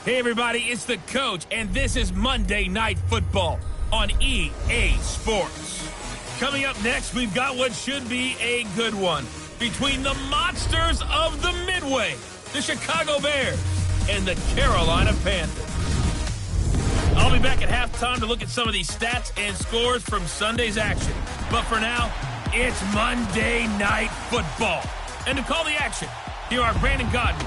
Hey everybody, it's the coach, and this is Monday Night Football on EA Sports. Coming up next, we've got what should be a good one between the monsters of the Midway, the Chicago Bears, and the Carolina Panthers. I'll be back at halftime to look at some of these stats and scores from Sunday's action. But for now, it's Monday Night Football. And to call the action, here are Brandon Godden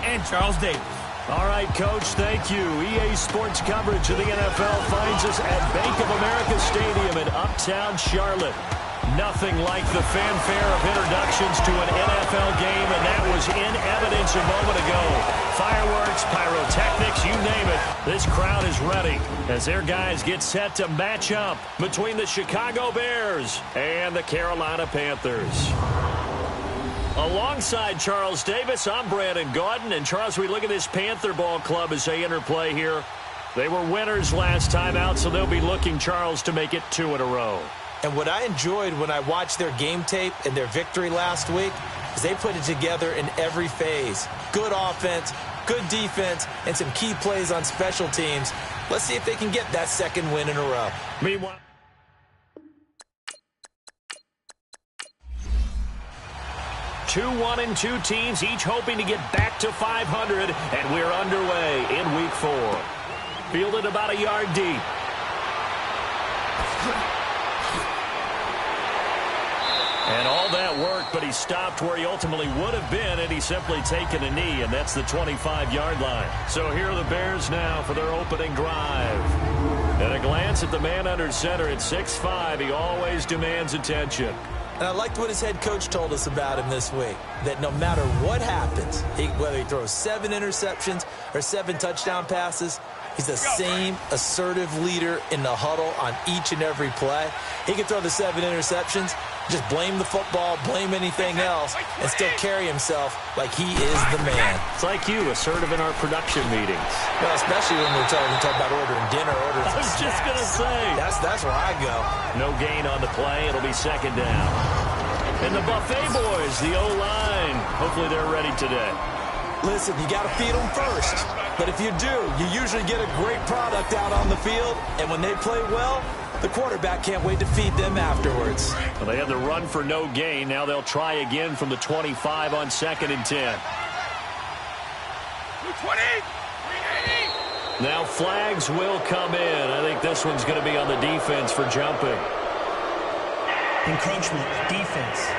and Charles Davis. All right, Coach, thank you. EA Sports coverage of the NFL finds us at Bank of America Stadium in Uptown Charlotte. Nothing like the fanfare of introductions to an NFL game, and that was in evidence a moment ago. Fireworks, pyrotechnics, you name it. This crowd is ready as their guys get set to match up between the Chicago Bears and the Carolina Panthers. Alongside Charles Davis, I'm Brandon Gaudin. And Charles, we look at this Panther ball club as they interplay here. They were winners last time out, so they'll be looking, Charles, to make it 2 in a row. And what I enjoyed when I watched their game tape and their victory last week is they put it together in every phase. Good offense, good defense, and some key plays on special teams. Let's see if they can get that second win in a row. Meanwhile, 2-1-2 teams, each hoping to get back to 500, and we're underway in Week 4. Fielded about a yard deep. And all that work, but he stopped where he ultimately would have been had he simply taken a knee, and that's the 25-yard line. So here are the Bears now for their opening drive. At a glance at the man under center at 6'5", he always demands attention. And I liked what his head coach told us about him this week, that no matter what happens, whether he throws 7 interceptions or 7 touchdown passes, he's the same assertive leader in the huddle on each and every play. He can throw the 7 interceptions, just blame the football, blame anything else, and still carry himself like he is the man. It's like you, assertive in our production meetings. Well, especially when we're talking about ordering dinner, ordering I was just going to say. That's where I go. No gain on the play. It'll be second down. And the Buffet boys, the O-line, hopefully they're ready today. Listen, you got to feed them first. But if you do, you usually get a great product out on the field. And when they play well, the quarterback can't wait to feed them afterwards. Well, they had the run for no gain. Now they'll try again from the 25 on 2nd and 10. 20. Now flags will come in. I think this one's going to be on the defense for jumping. Encroachment, defense.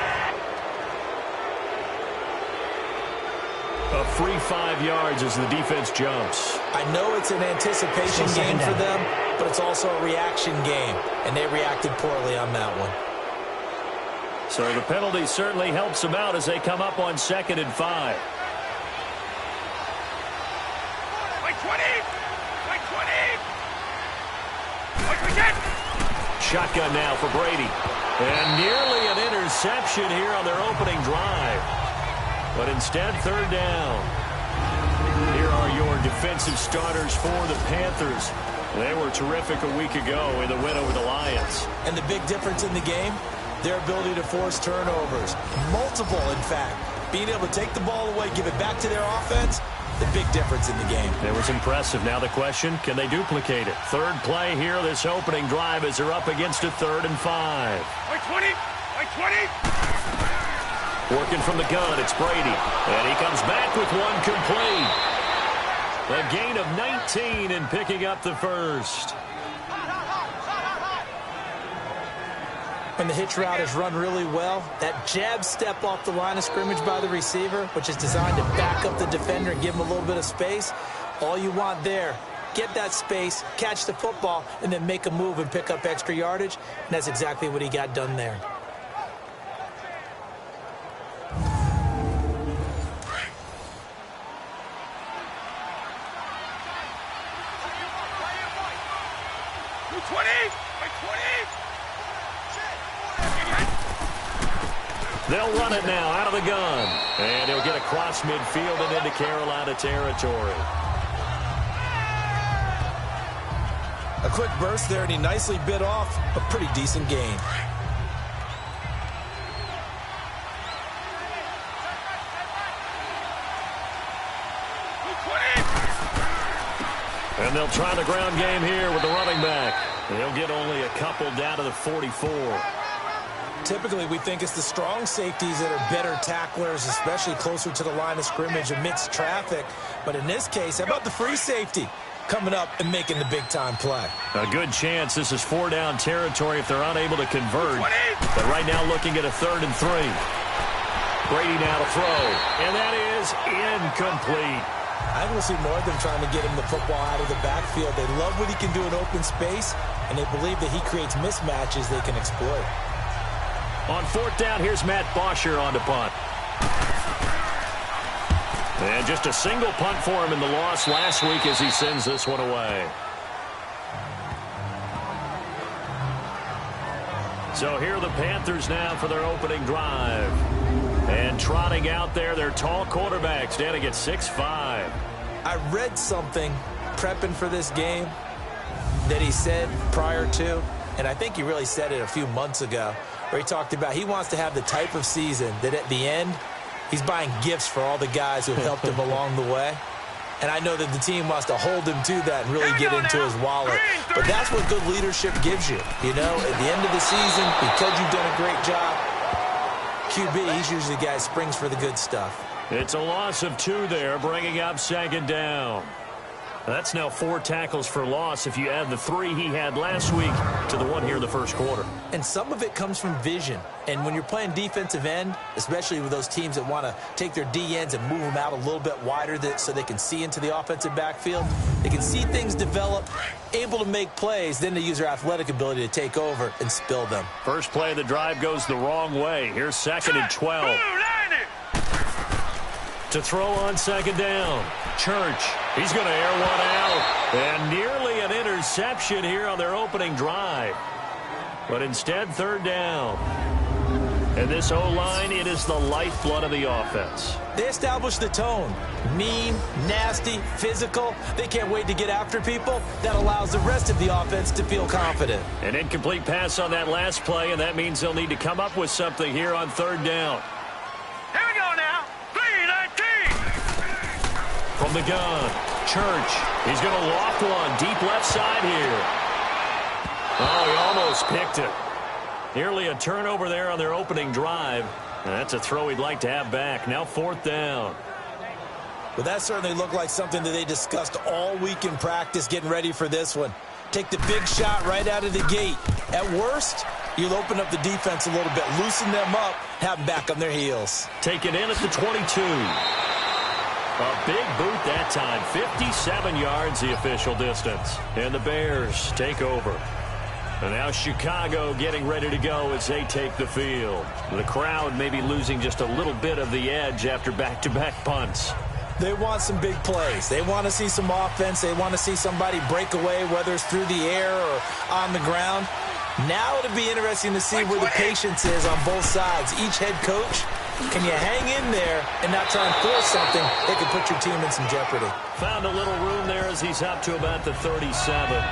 A free 5 yards as the defense jumps. I know it's an anticipation game for them, but it's also a reaction game, and they reacted poorly on that one. So the penalty certainly helps them out as they come up on 2nd and 5. Like 20. Shotgun now for Brady. And nearly an interception here on their opening drive. But instead, 3rd down. Here are your defensive starters for the Panthers. They were terrific a week ago in the win over the Lions. And the big difference in the game, their ability to force turnovers. Multiple, in fact. Being able to take the ball away, give it back to their offense, the big difference in the game. It was impressive. Now the question, can they duplicate it? 3rd play here, this opening drive as they're up against a 3rd and 5. Like 20. Working from the gun, it's Brady. And he comes back with one complete. A gain of 19 and picking up the first. When the hitch route is run really well, that jab step off the line of scrimmage by the receiver, which is designed to back up the defender and give him a little bit of space, all you want there, get that space, catch the football, and then make a move and pick up extra yardage, and that's exactly what he got done there. They'll run it now out of the gun. And he'll get across midfield and into Carolina territory. A quick burst there, and he nicely bit off a pretty decent gain. And they'll try the ground game here with the running back. They'll get only a couple down to the 44. Typically, we think it's the strong safeties that are better tacklers, especially closer to the line of scrimmage amidst traffic. But in this case, how about the free safety coming up and making the big-time play? A good chance this is 4-down territory if they're unable to convert. But right now looking at a 3rd and 3. Brady now to throw. And that is incomplete. I think we'll see more of them trying to get him the football out of the backfield. They love what he can do in open space, and they believe that he creates mismatches they can exploit. On 4th down, here's Matt Bosher on to punt. And just a single punt for him in the loss last week as he sends this one away. So here are the Panthers now for their opening drive. And trotting out there, their tall quarterbacks standing at 6'5". I read something prepping for this game that he said prior to, and I think he really said it a few months ago, where he talked about he wants to have the type of season that at the end, he's buying gifts for all the guys who have helped him along the way. And I know that the team wants to hold him to that and really get into his wallet. But that's what good leadership gives you. You know, at the end of the season, because you've done a great job, QB, he's usually the guy who springs for the good stuff. It's a loss of 2 there, bringing up 2nd down. That's now 4 tackles for loss if you add the 3 he had last week to the 1 here in the first quarter. And some of it comes from vision. And when you're playing defensive end, especially with those teams that want to take their D-ends and move them out a little bit wider so they can see into the offensive backfield, they can see things develop, able to make plays, then they use their athletic ability to take over and spill them. First play of the drive goes the wrong way. Here's 2nd and 12. To throw on 2nd down. Church, he's going to air one out. And nearly an interception here on their opening drive. But instead, 3rd down. And this O-line, it is the lifeblood of the offense. They establish the tone. Mean, nasty, physical. They can't wait to get after people. That allows the rest of the offense to feel confident. An incomplete pass on that last play, and that means they'll need to come up with something here on 3rd down. Here we go now. 3-19. From the gun, Church. He's going to loft one deep left side here. Oh, he almost picked it. Nearly a turnover there on their opening drive. And that's a throw he'd like to have back. Now 4th down. Well, that certainly looked like something that they discussed all week in practice getting ready for this one. Take the big shot right out of the gate. At worst, you'll open up the defense a little bit, loosen them up, have them back on their heels. Take it in at the 22. A big boot that time. 57 yards the official distance. And the Bears take over. And now Chicago getting ready to go as they take the field. The crowd maybe losing just a little bit of the edge after back-to-back punts. They want some big plays. They want to see some offense. They want to see somebody break away, whether it's through the air or on the ground. Now it'll be interesting to see where the patience is on both sides. Each head coach, can you hang in there and not try and force something that could put your team in some jeopardy? Found a little room there as he's up to about the 37.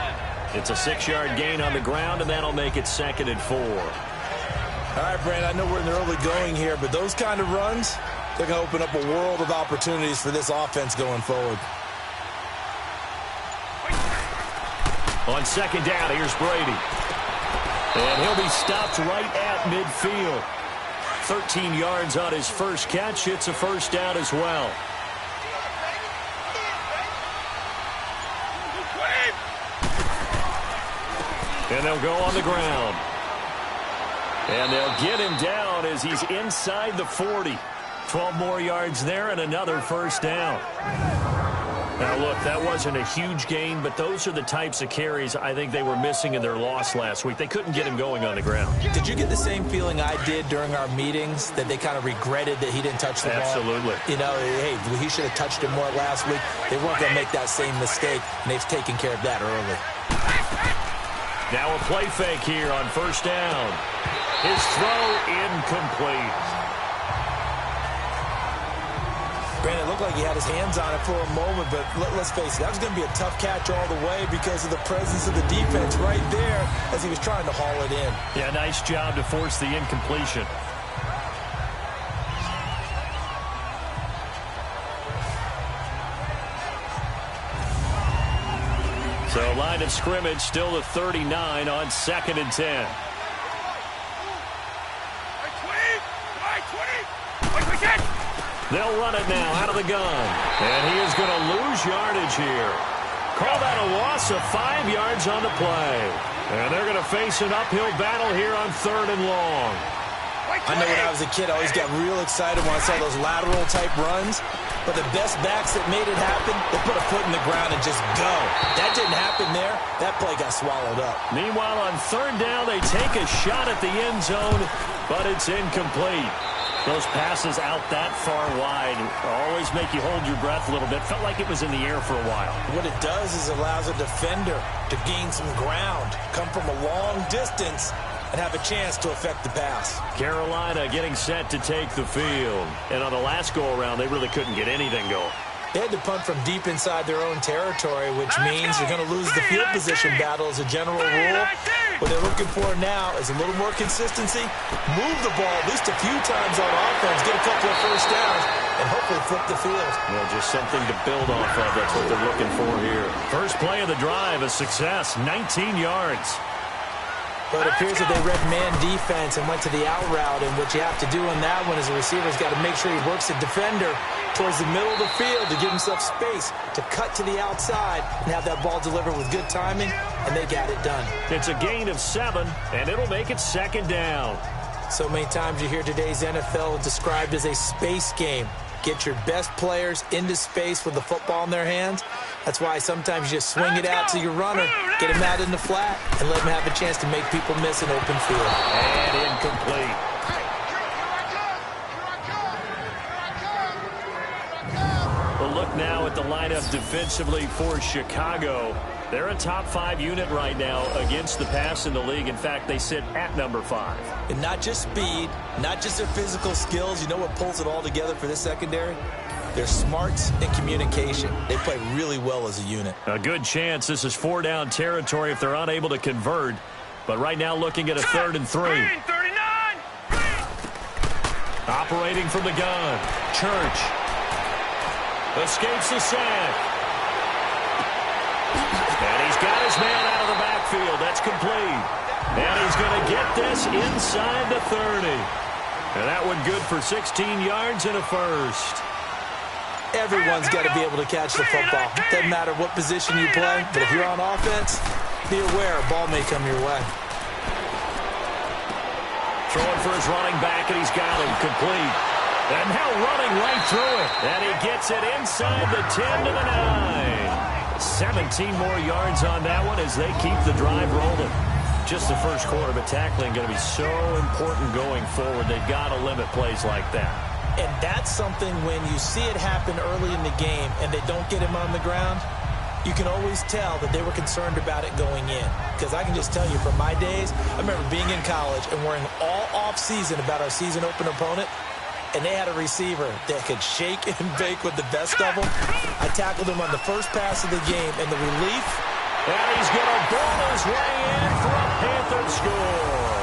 It's a 6-yard gain on the ground, and that'll make it 2nd and 4. All right, Brandon, I know we're in the early going here, but those kind of runs, they're going to open up a world of opportunities for this offense going forward. On 2nd down, here's Brady. And he'll be stopped right at midfield. 13 yards on his first catch. It's a 1st down as well. And they'll go on the ground. And they'll get him down as he's inside the 40. 12 more yards there and another 1st down. Now, look, that wasn't a huge gain, but those are the types of carries I think they were missing in their loss last week. They couldn't get him going on the ground. Did you get the same feeling I did during our meetings, that they kind of regretted that he didn't touch the ball? Absolutely. You know, hey, he should have touched it more last week. They weren't going to make that same mistake, and they've taken care of that early. Now a play fake here on 1st down. His throw incomplete. Brandon, it looked like he had his hands on it for a moment, but let's face it, that was going to be a tough catch all the way because of the presence of the defense right there as he was trying to haul it in. Yeah, nice job to force the incompletion. So line of scrimmage still the 39 on 2nd and 10. They'll run it now out of the gun. And he is going to lose yardage here. Call that a loss of 5 yards on the play. And they're going to face an uphill battle here on 3rd and long. I know when I was a kid, I always got real excited when I saw those lateral-type runs. But the best backs that made it happen, they put a foot in the ground and just go. That didn't happen there. That play got swallowed up. Meanwhile, on 3rd down, they take a shot at the end zone, but it's incomplete. Those passes out that far wide always make you hold your breath a little bit. Felt like it was in the air for a while. What it does is it allows a defender to gain some ground, come from a long distance, and have a chance to affect the pass. Carolina getting set to take the field. And on the last go-around, they really couldn't get anything going. They had to punt from deep inside their own territory, which means you're going to lose the field position battle as a general rule. What they're looking for now is a little more consistency, move the ball at least a few times on offense, get a couple of first downs, and hopefully flip the field. Well, just something to build off of. That's what they're looking for here. First play of the drive, a success, 19 yards. But it appears that they read man defense and went to the out route, and what you have to do on that one is the receiver's got to make sure he works the defender towards the middle of the field to give himself space to cut to the outside and have that ball delivered with good timing, and they got it done. It's a gain of 7, and it'll make it 2nd down. So many times you hear today's NFL described as a space game. Get your best players into space with the football in their hands. That's why sometimes you just swing it out to your runner, get him out in the flat, and let him have a chance to make people miss an open field. And incomplete. We'll look now at the lineup defensively for Chicago. They're a top 5 unit right now against the pass in the league. In fact, they sit at number 5. And not just speed, not just their physical skills. You know what pulls it all together for this secondary? Their smarts and communication. They play really well as a unit. A good chance this is 4-down territory if they're unable to convert. But right now looking at a 3rd and 3. Operating from the gun. Church. Escapes the sack. And he's got his man out of the backfield. That's complete. And he's going to get this inside the 30. And that one good for 16 yards and a first. Everyone's got to be able to catch the football. Doesn't matter what position you play, but if you're on offense, be aware a ball may come your way. Throwing for his running back, and he's got him complete. And now running right through it. And he gets it inside the 10 to the 9. 17 more yards on that one as they keep the drive rolling. Just the first quarter, but tackling going to be so important going forward. They've got to limit plays like that. And that's something when you see it happen early in the game and they don't get him on the ground, you can always tell that they were concerned about it going in. Because I can just tell you from my days, I remember being in college and worrying all off-season about our season open opponent, and they had a receiver that could shake and bake with the best of them. I tackled him on the first pass of the game, and the relief. And he's going to ball his way in for a Panther score.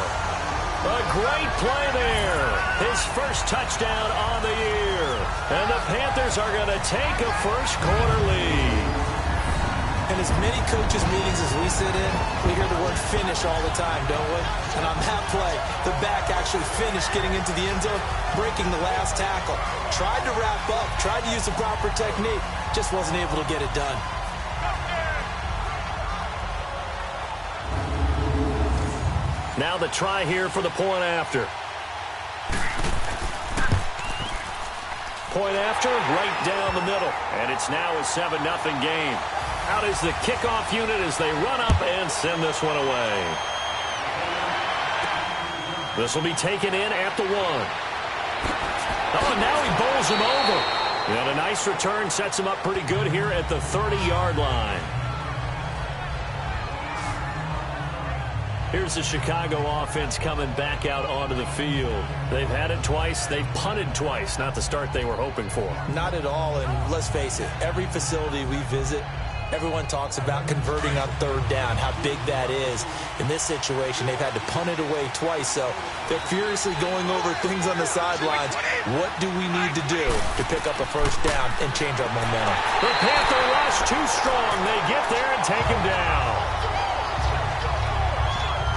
A great play there. His first touchdown on the year. And the Panthers are going to take a first quarter lead. In as many coaches' meetings as we sit in, we hear the word finish all the time, don't we? And on that play, the back actually finished getting into the end zone, breaking the last tackle. Tried to wrap up, tried to use the proper technique, just wasn't able to get it done. Now the try here for the point after. Point after, right down the middle. And it's now a 7-0 game. Out is the kickoff unit as they run up and send this one away. This will be taken in at the 1. Oh, and now he bowls him over. And a nice return sets him up pretty good here at the 30-yard line. Here's the Chicago offense coming back out onto the field. They've had it twice. They've punted twice. Not the start they were hoping for. Not at all, and let's face it, every facility we visit Everyone talks about converting on third down, how big that is. In this situation, they've had to punt it away twice, so they're furiously going over things on the sidelines. What do we need to do to pick up a first down and change our momentum? The Panther rush too strong. They get there and take him down.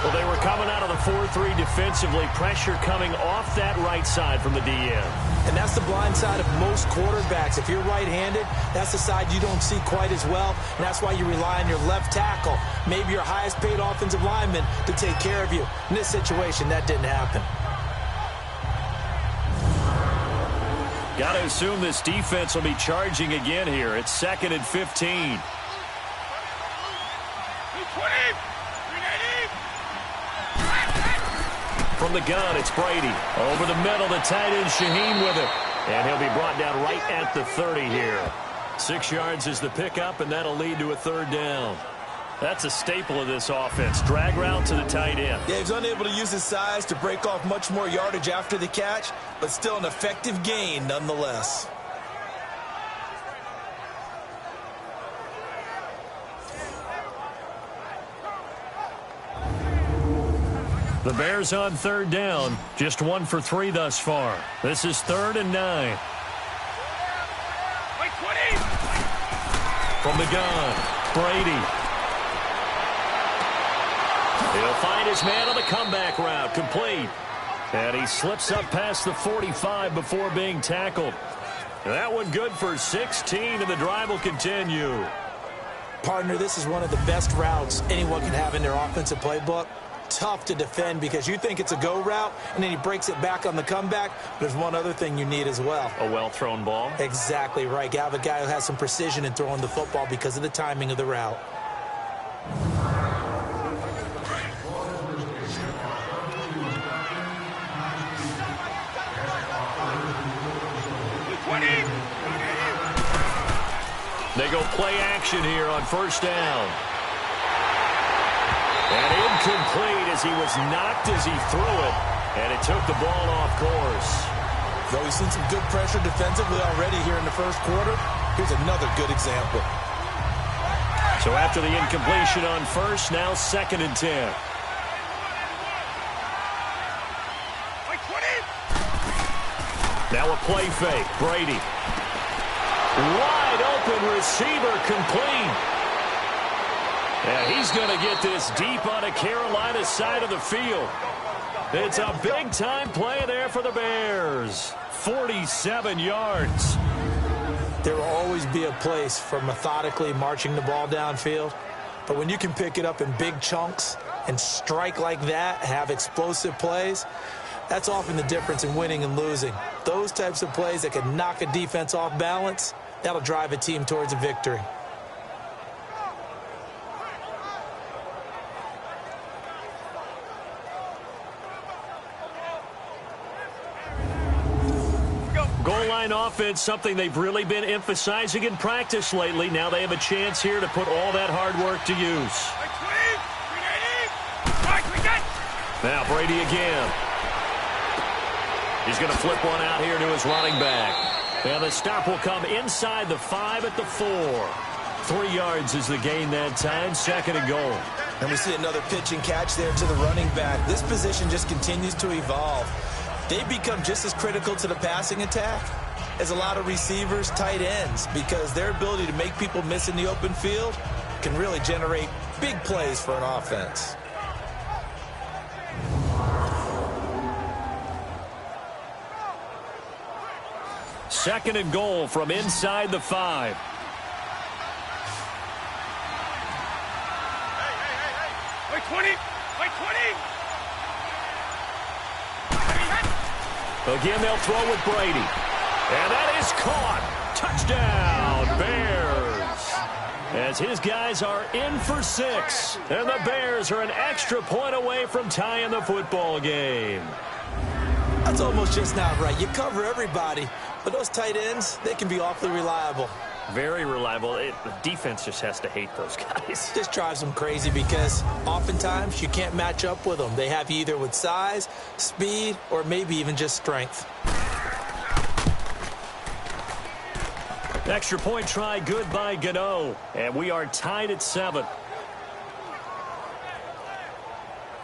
Well, they were coming out of the 4-3 defensively. Pressure coming off that right side from the DN. And that's the blind side of most quarterbacks. If you're right-handed, that's the side you don't see quite as well. And that's why you rely on your left tackle, maybe your highest-paid offensive lineman, to take care of you. In this situation, that didn't happen. Got to assume this defense will be charging again here. It's 2nd and 15. From the gun, it's Brady. Over the middle, the tight end, Shaheen with it. And he'll be brought down right at the 30 here. 6 yards is the pickup, and that'll lead to a third down. That's a staple of this offense. Drag route to the tight end. Yeah, he's unable to use his size to break off much more yardage after the catch, but still an effective gain nonetheless. The Bears on third down, just 1 for 3 thus far. This is 3rd and 9. From the gun, Brady. He'll find his man on the comeback route, complete. And he slips up past the 45 before being tackled. That one good for 16, and the drive will continue. Partner, this is one of the best routes anyone can have in their offensive playbook. Tough to defend because you think it's a go route, and then he breaks it back on the comeback. There's one other thing you need as well. A well-thrown ball? Exactly right. You have a guy who has some precision in throwing the football because of the timing of the route. They go play action here on first down. And incomplete as he was knocked as he threw it. And it took the ball off course. Though we've seen some good pressure defensively already here in the first quarter, here's another good example. So after the incompletion on first, now 2nd and 10. Now a play fake. Brady. Wide open receiver, complete. Yeah, he's going to get this deep on the Carolina side of the field. It's a big-time play there for the Bears. 47 yards. There will always be a place for methodically marching the ball downfield. But when you can pick it up in big chunks and strike like that, have explosive plays, that's often the difference in winning and losing. Those types of plays that can knock a defense off balance, that'll drive a team towards a victory. Goal line offense, something they've really been emphasizing in practice lately. Now they have a chance here to put all that hard work to use. Now Brady again. He's going to flip one out here to his running back. And the stop will come inside the 5 at the 4. 3 yards is the gain that time, 2nd and goal. And we see another pitch and catch there to the running back. This position just continues to evolve. They've become just as critical to the passing attack as a lot of receivers, tight ends, because their ability to make people miss in the open field can really generate big plays for an offense. Second and goal from inside the 5. Wait, 20! Wait, 20! Again, they'll throw with Brady. And that is caught. Touchdown, Bears. As his guys are in for 6. And the Bears are an extra point away from tying the football game. That's almost just not right. You cover everybody, but those tight ends, they can be awfully reliable. Very reliable. The defense just has to hate those guys. This drives them crazy because oftentimes you can't match up with them. They have you either with size, speed, or maybe even just strength. Extra point try, good by Gano. And we are tied at 7.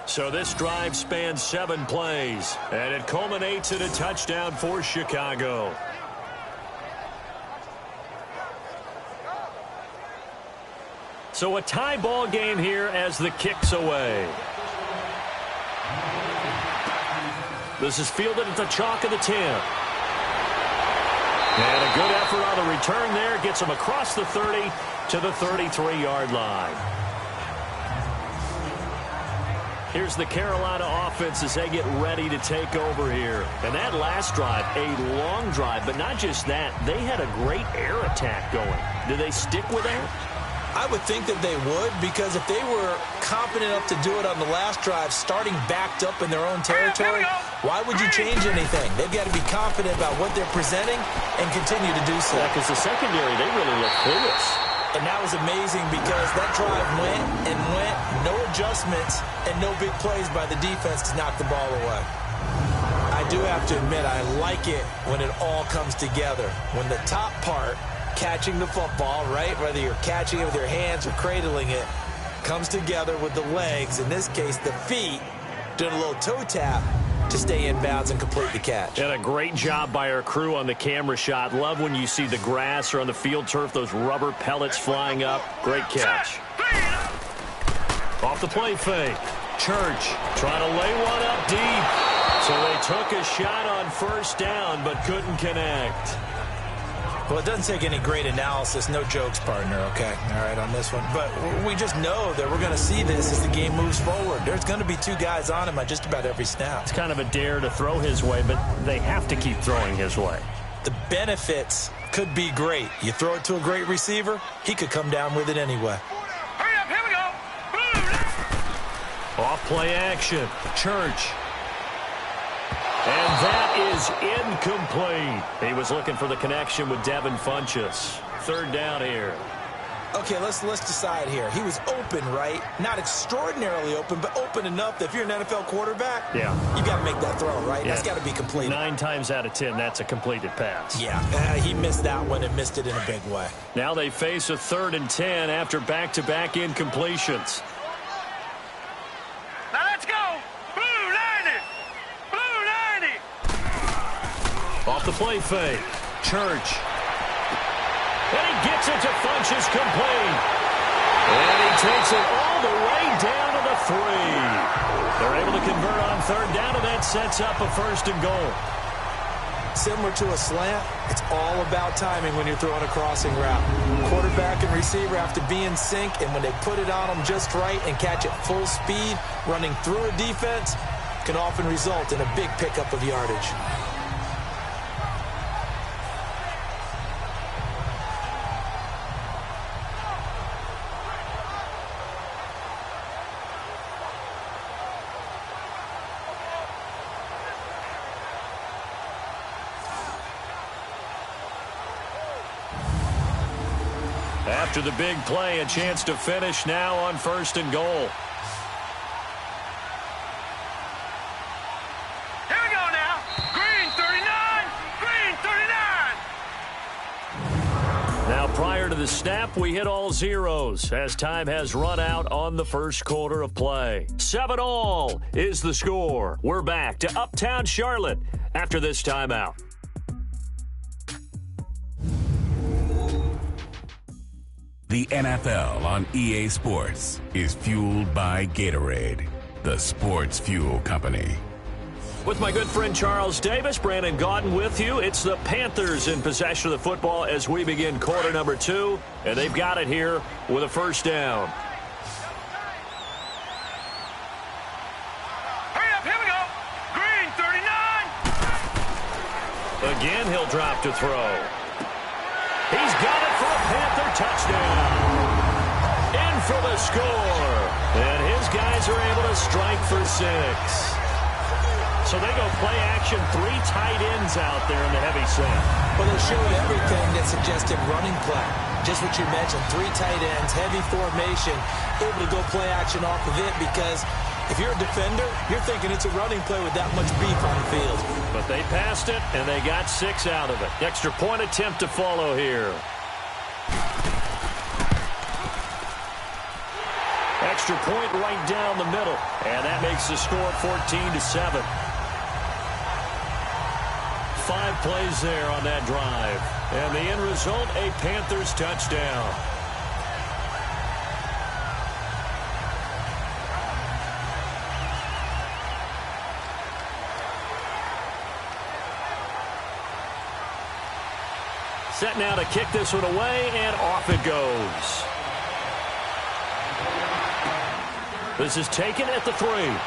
So this drive spans 7 plays, and it culminates in a touchdown for Chicago. So a tie ball game here as the kick's away. This is fielded at the chalk of the 10. And a good effort on the return there gets him across the 30 to the 33-yard line. Here's the Carolina offense as they get ready to take over here. And that last drive, a long drive, but not just that. They had a great air attack going. Do they stick with that? I would think that they would, because if they were confident enough to do it on the last drive, starting backed up in their own territory, why would you change anything? They've got to be confident about what they're presenting and continue to do so. Yeah, because the secondary, they really look clueless. And that was amazing because that drive went and went, no adjustments, and no big plays by the defense to knock the ball away. I do have to admit, I like it when it all comes together. When the top part, catching the football, right, whether you're catching it with your hands or cradling it, comes together with the legs, in this case the feet, doing a little toe tap to stay in bounds and complete the catch. And a great job by our crew on the camera shot. Love when you see the grass or on the field turf, those rubber pellets flying up. Great catch. Off the play fake. Church trying to lay one up deep. So they took a shot on first down but couldn't connect. Well, it doesn't take any great analysis, no jokes, partner, okay? All right, on this one. But we just know that we're going to see this as the game moves forward. There's going to be 2 guys on him on just about every snap. It's kind of a dare to throw his way, but they have to keep throwing his way. The benefits could be great. You throw it to a great receiver, he could come down with it anyway. Hurry up, here we go. Off play action. Church. And that is incomplete. He was looking for the connection with Devin Funchess. 3rd down here. Okay, let's decide here. He was open, right? Not extraordinarily open, but open enough that if you're an NFL quarterback, yeah, you got to make that throw, right? Yeah. That's got to be completed. 9 times out of 10, that's a completed pass. Yeah, he missed that one and missed it in a big way. Now they face a 3rd and 10 after back-to-back incompletions. Now let's go. Blue 90. Blue 90. Off the play fake. Church. And he gets it to Funchess complete. And he takes it all the way down to the 3. They're able to convert on 3rd down, and that sets up a 1st and goal. Similar to a slant, it's all about timing when you're throwing a crossing route. Quarterback and receiver have to be in sync, and when they put it on them just right and catch it full speed, running through a defense can often result in a big pickup of yardage. After the big play, a chance to finish now on 1st and goal. Here we go now. Green 39. Green 39. Now, prior to the snap, we hit all zeros as time has run out on the 1st quarter of play. 7-all is the score. We're back to Uptown Charlotte after this timeout. The NFL on EA Sports is fueled by Gatorade, the sports fuel company. With my good friend Charles Davis, Brandon Gaudin with you. It's the Panthers in possession of the football as we begin quarter number 2, and they've got it here with a 1st down. Hurry up, here we go. Green 39. Again, he'll drop to throw. He's got it for a Panther touchdown. In for the score. And his guys are able to strike for 6. So they go play action, 3 tight ends out there in the heavy set. Well, they showed everything that suggested running play. Just what you mentioned, 3 tight ends, heavy formation, able to go play action off of it because if you're a defender, you're thinking it's a running play with that much beef on the field. But they passed it, and they got 6 out of it. Extra point attempt to follow here. extra point right down the middle. And that makes the score 14-7. 5 plays there on that drive. And the end result, a Panthers touchdown. Set now to kick this one away, and off it goes. This is taken at the 3. And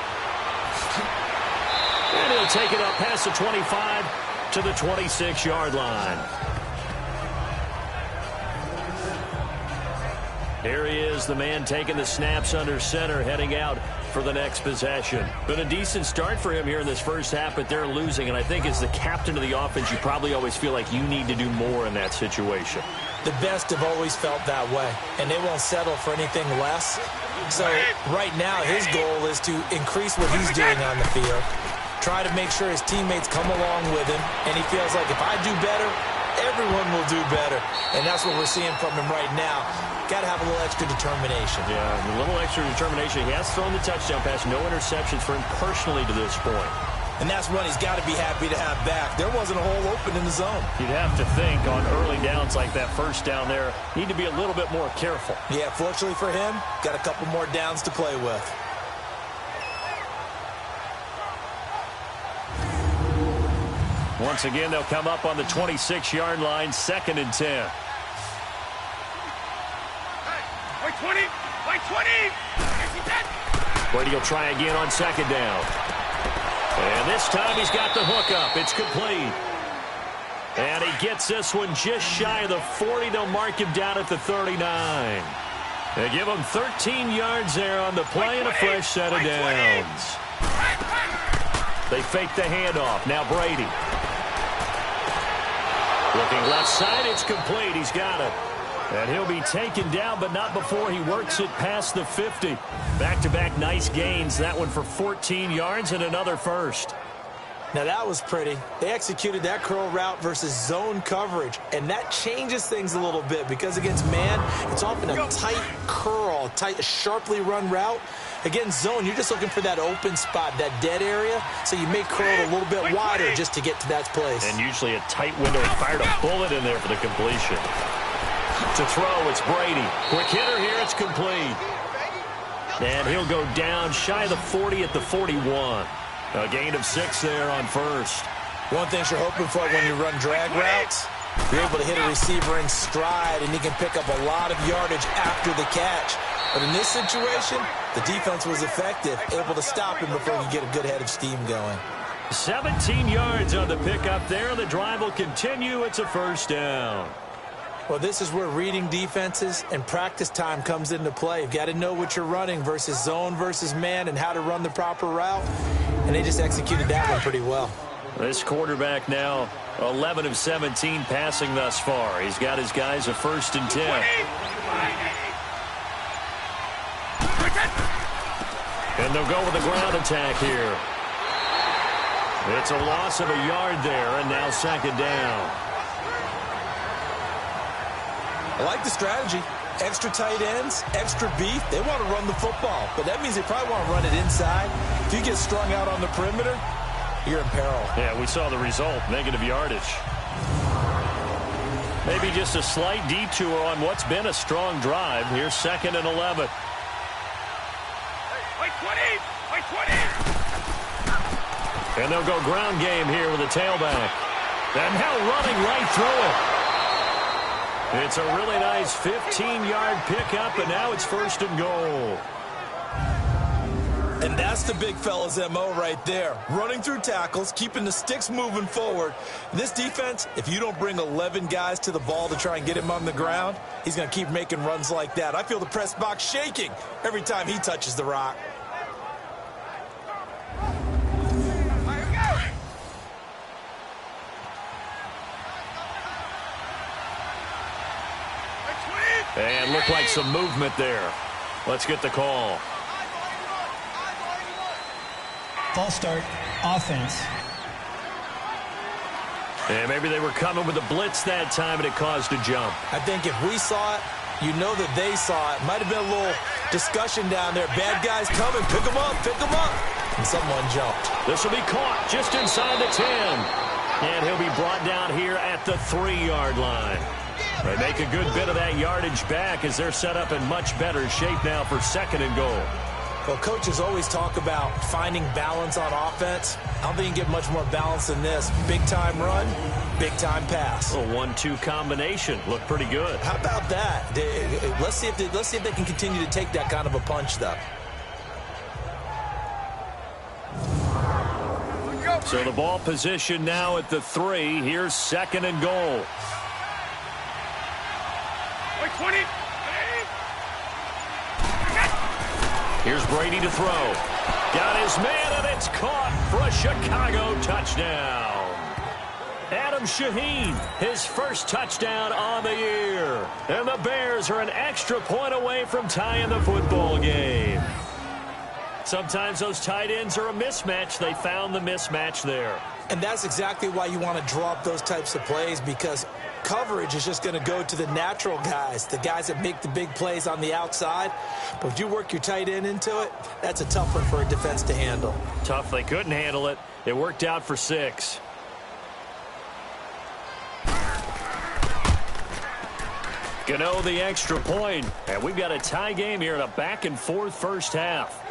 he'll take it up past the 25 to the 26-yard line. Here he is, the man taking the snaps under center, heading out for the next possession. Been a decent start for him here in this first half, but they're losing. And I think as the captain of the offense, you probably always feel like you need to do more in that situation. The best have always felt that way, and they won't settle for anything less. So right now, his goal is to increase what he's doing on the field, try to make sure his teammates come along with him, and he feels like if I do better, everyone will do better. And that's what we're seeing from him right now. Got to have a little extra determination. Yeah, a little extra determination. He has thrown the touchdown pass, no interceptions for him personally to this point. And that's one he's got to be happy to have back. There wasn't a hole open in the zone. You'd have to think on early downs like that first down there, need to be a little bit more careful. Yeah, fortunately for him, got a couple more downs to play with. Once again, they'll come up on the 26-yard line, 2nd and 10. By 20! By 20! Brady will try again on 2nd down. And this time he's got the hook up. It's complete. And he gets this one just shy of the 40. They'll mark him down at the 39. They give him 13 yards there on the play and a fresh set of downs. They fake the handoff. Now Brady. Looking left side, it's complete. He's got it. And he'll be taken down, but not before he works it past the 50. Back-to-back nice gains. That one for 14 yards and another first. Now that was pretty. They executed that curl route versus zone coverage, and that changes things a little bit because against man, it's often a tight curl, tight, sharply run route. Against zone, you're just looking for that open spot, that dead area, so you may curl it a little bit wider just to get to that place. And usually a tight window. He fired a bullet in there for the completion. To throw, it's Brady. Quick hitter here, it's complete. And he'll go down shy of the 40 at the 41. A gain of 6 there on first. One thing you're hoping for when you run drag routes, you're able to hit a receiver in stride, and he can pick up a lot of yardage after the catch. But in this situation, the defense was effective, able to stop him before he get a good head of steam going. 17 yards on the pickup there. The drive will continue. It's a first down. Well, this is where reading defenses and practice time comes into play. You've got to know what you're running versus zone versus man and how to run the proper route. And they just executed that one pretty well. This quarterback now 11 of 17 passing thus far. He's got his guys a 1st and 10. And they'll go with a ground attack here. It's a loss of a yard there, and now 2nd down. I like the strategy. Extra tight ends, extra beef. They want to run the football, but that means they probably want to run it inside. If you get strung out on the perimeter, you're in peril. Yeah, we saw the result, negative yardage. Maybe just a slight detour on what's been a strong drive. Here's 2nd and 11. By 20! By 20! And they'll go ground game here with a tailback. And now running right through it. It's a really nice 15-yard pickup, and now it's 1st and goal. And that's the big fella's MO right there. Running through tackles, keeping the sticks moving forward. This defense, if you don't bring 11 guys to the ball to try and get him on the ground, he's going to keep making runs like that. I feel the press box shaking every time he touches the rock. And looked like some movement there. Let's get the call. False start, offense. And maybe they were coming with a blitz that time, and it caused a jump. I think if we saw it, you know that they saw it. Might have been a little discussion down there. Bad guys coming. Pick them up. Pick them up. And someone jumped. This will be caught just inside the 10. And he'll be brought down here at the 3-yard line. They make a good bit of that yardage back as they're set up in much better shape now for 2nd and goal. Well, coaches always talk about finding balance on offense. I don't think you can get much more balance than this. Big-time run, big-time pass. A 1-2 combination. Looked pretty good. How about that? Let's see if they can continue to take that kind of a punch, though. So the ball position now at the 3. Here's 2nd and goal. 20. Here's Brady to throw. Got his man, and it's caught for a Chicago touchdown. Adam Shaheen, his first touchdown on the year. And the Bears are an extra point away from tying the football game. Sometimes those tight ends are a mismatch. They found the mismatch there. And that's exactly why you want to draw up those types of plays, because coverage is just going to go to the natural guys, the guys that make the big plays on the outside. But if you work your tight end into it, that's a tough one for a defense to handle. Tough. They couldn't handle it. It worked out for 6. Gano the extra point. And we've got a tie game here in a back-and-forth first half.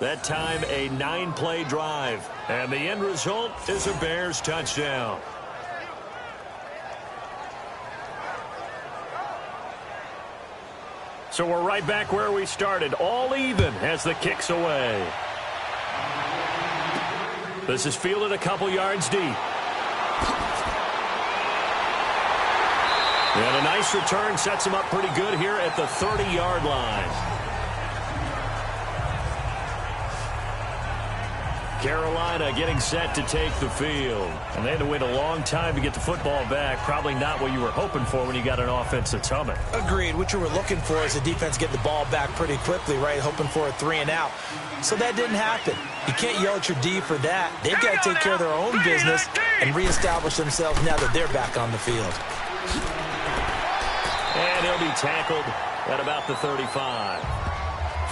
That time, a 9-play drive. And the end result is a Bears touchdown. So we're right back where we started. All even as the kick's away. This is fielded a couple yards deep. And a nice return sets him up pretty good here at the 30-yard line. Carolina getting set to take the field. And they had to wait a long time to get the football back. Probably not what you were hoping for when you got an offense that's humming. Agreed. What you were looking for is the defense getting the ball back pretty quickly, right? Hoping for a 3-and-out. So that didn't happen. You can't yell at your D for that. They've got to take care of their own business and reestablish themselves now that they're back on the field. And he'll be tackled at about the 35.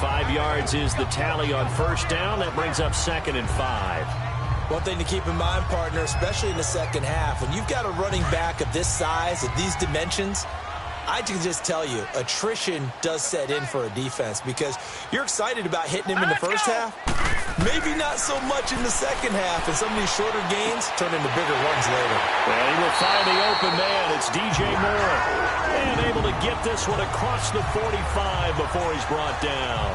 5 yards is the tally on first down. That brings up 2nd and 5. One thing to keep in mind, partner, especially in the second half, when you've got a running back of this size, of these dimensions, I can just tell you, attrition does set in for a defense because you're excited about hitting him in the first half. Maybe not so much in the second half, and some of these shorter gains turn into bigger runs later. Well, he will find the open man. It's DJ Moore. And able to get this one across the 45 before he's brought down.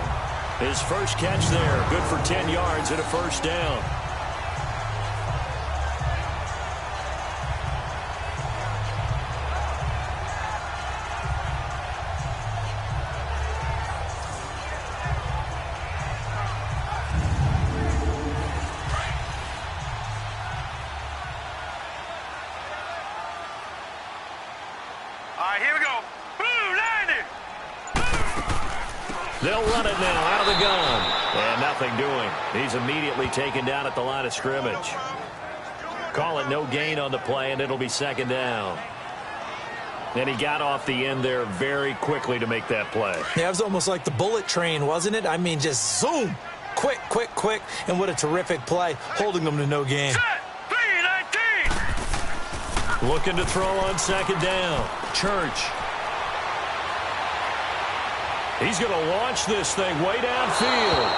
His first catch there, good for 10 yards and a first down. Here we go. They'll run it now out of the gun. And nothing doing. He's immediately taken down at the line of scrimmage. Call it no gain on the play, and it'll be 2nd down. And he got off the end there very quickly to make that play. Yeah, it was almost like the bullet train, wasn't it? I mean, just zoom. Quick, quick, quick. And what a terrific play, holding them to no gain. Looking to throw on 2nd down. Church. He's going to launch this thing way downfield.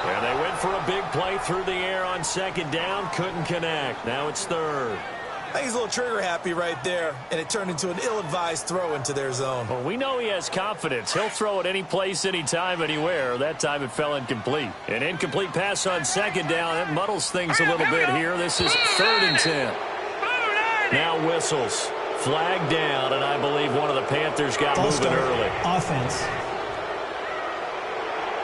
And they went for a big play through the air on 2nd down. Couldn't connect. Now it's 3rd. I think he's a little trigger happy right there, and it turned into an ill-advised throw into their zone. Well, we know he has confidence. He'll throw it any place, anytime, anywhere. That time it fell incomplete. An incomplete pass on 2nd down. That muddles things a little bit here. This is 3rd and 10. Now whistles. Flag down, and I believe one of the Panthers got moving early. Offense.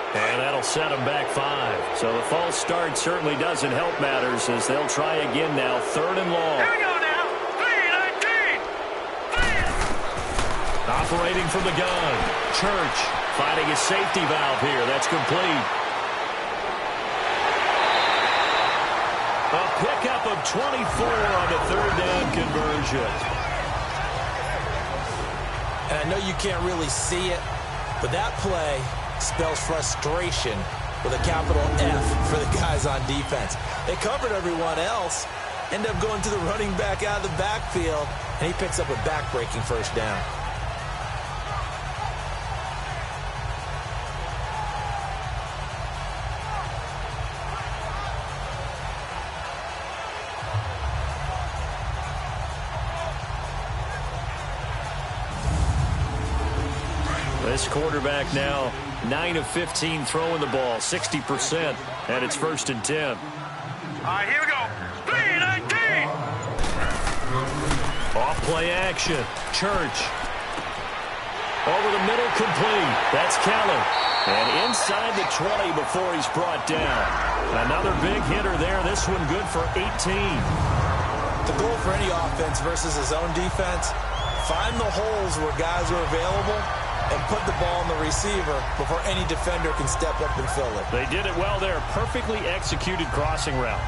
And that'll set them back 5. So the false start certainly doesn't help matters as they'll try again now. 3rd and long. Here we go now. 3-19. Operating from the gun. Church finding his safety valve here. That's complete. A pickup of 24 on the 3rd down conversion. And I know you can't really see it, but that play spells frustration with a capital F for the guys on defense. They covered everyone else, end up going to the running back out of the backfield, and he picks up a back-breaking first down. This quarterback now 9 of 15 throwing the ball, 60%, and it's 1st and 10. All right, here we go. 3-19. Off play action. Church. Over the middle, complete. That's Keller. And inside the 20 before he's brought down. Another big hitter there. This one good for 18. The goal for any offense versus his own defense, find the holes where guys are available and put the ball on the receiver before any defender can step up and fill it. They did it well there. Perfectly executed crossing route.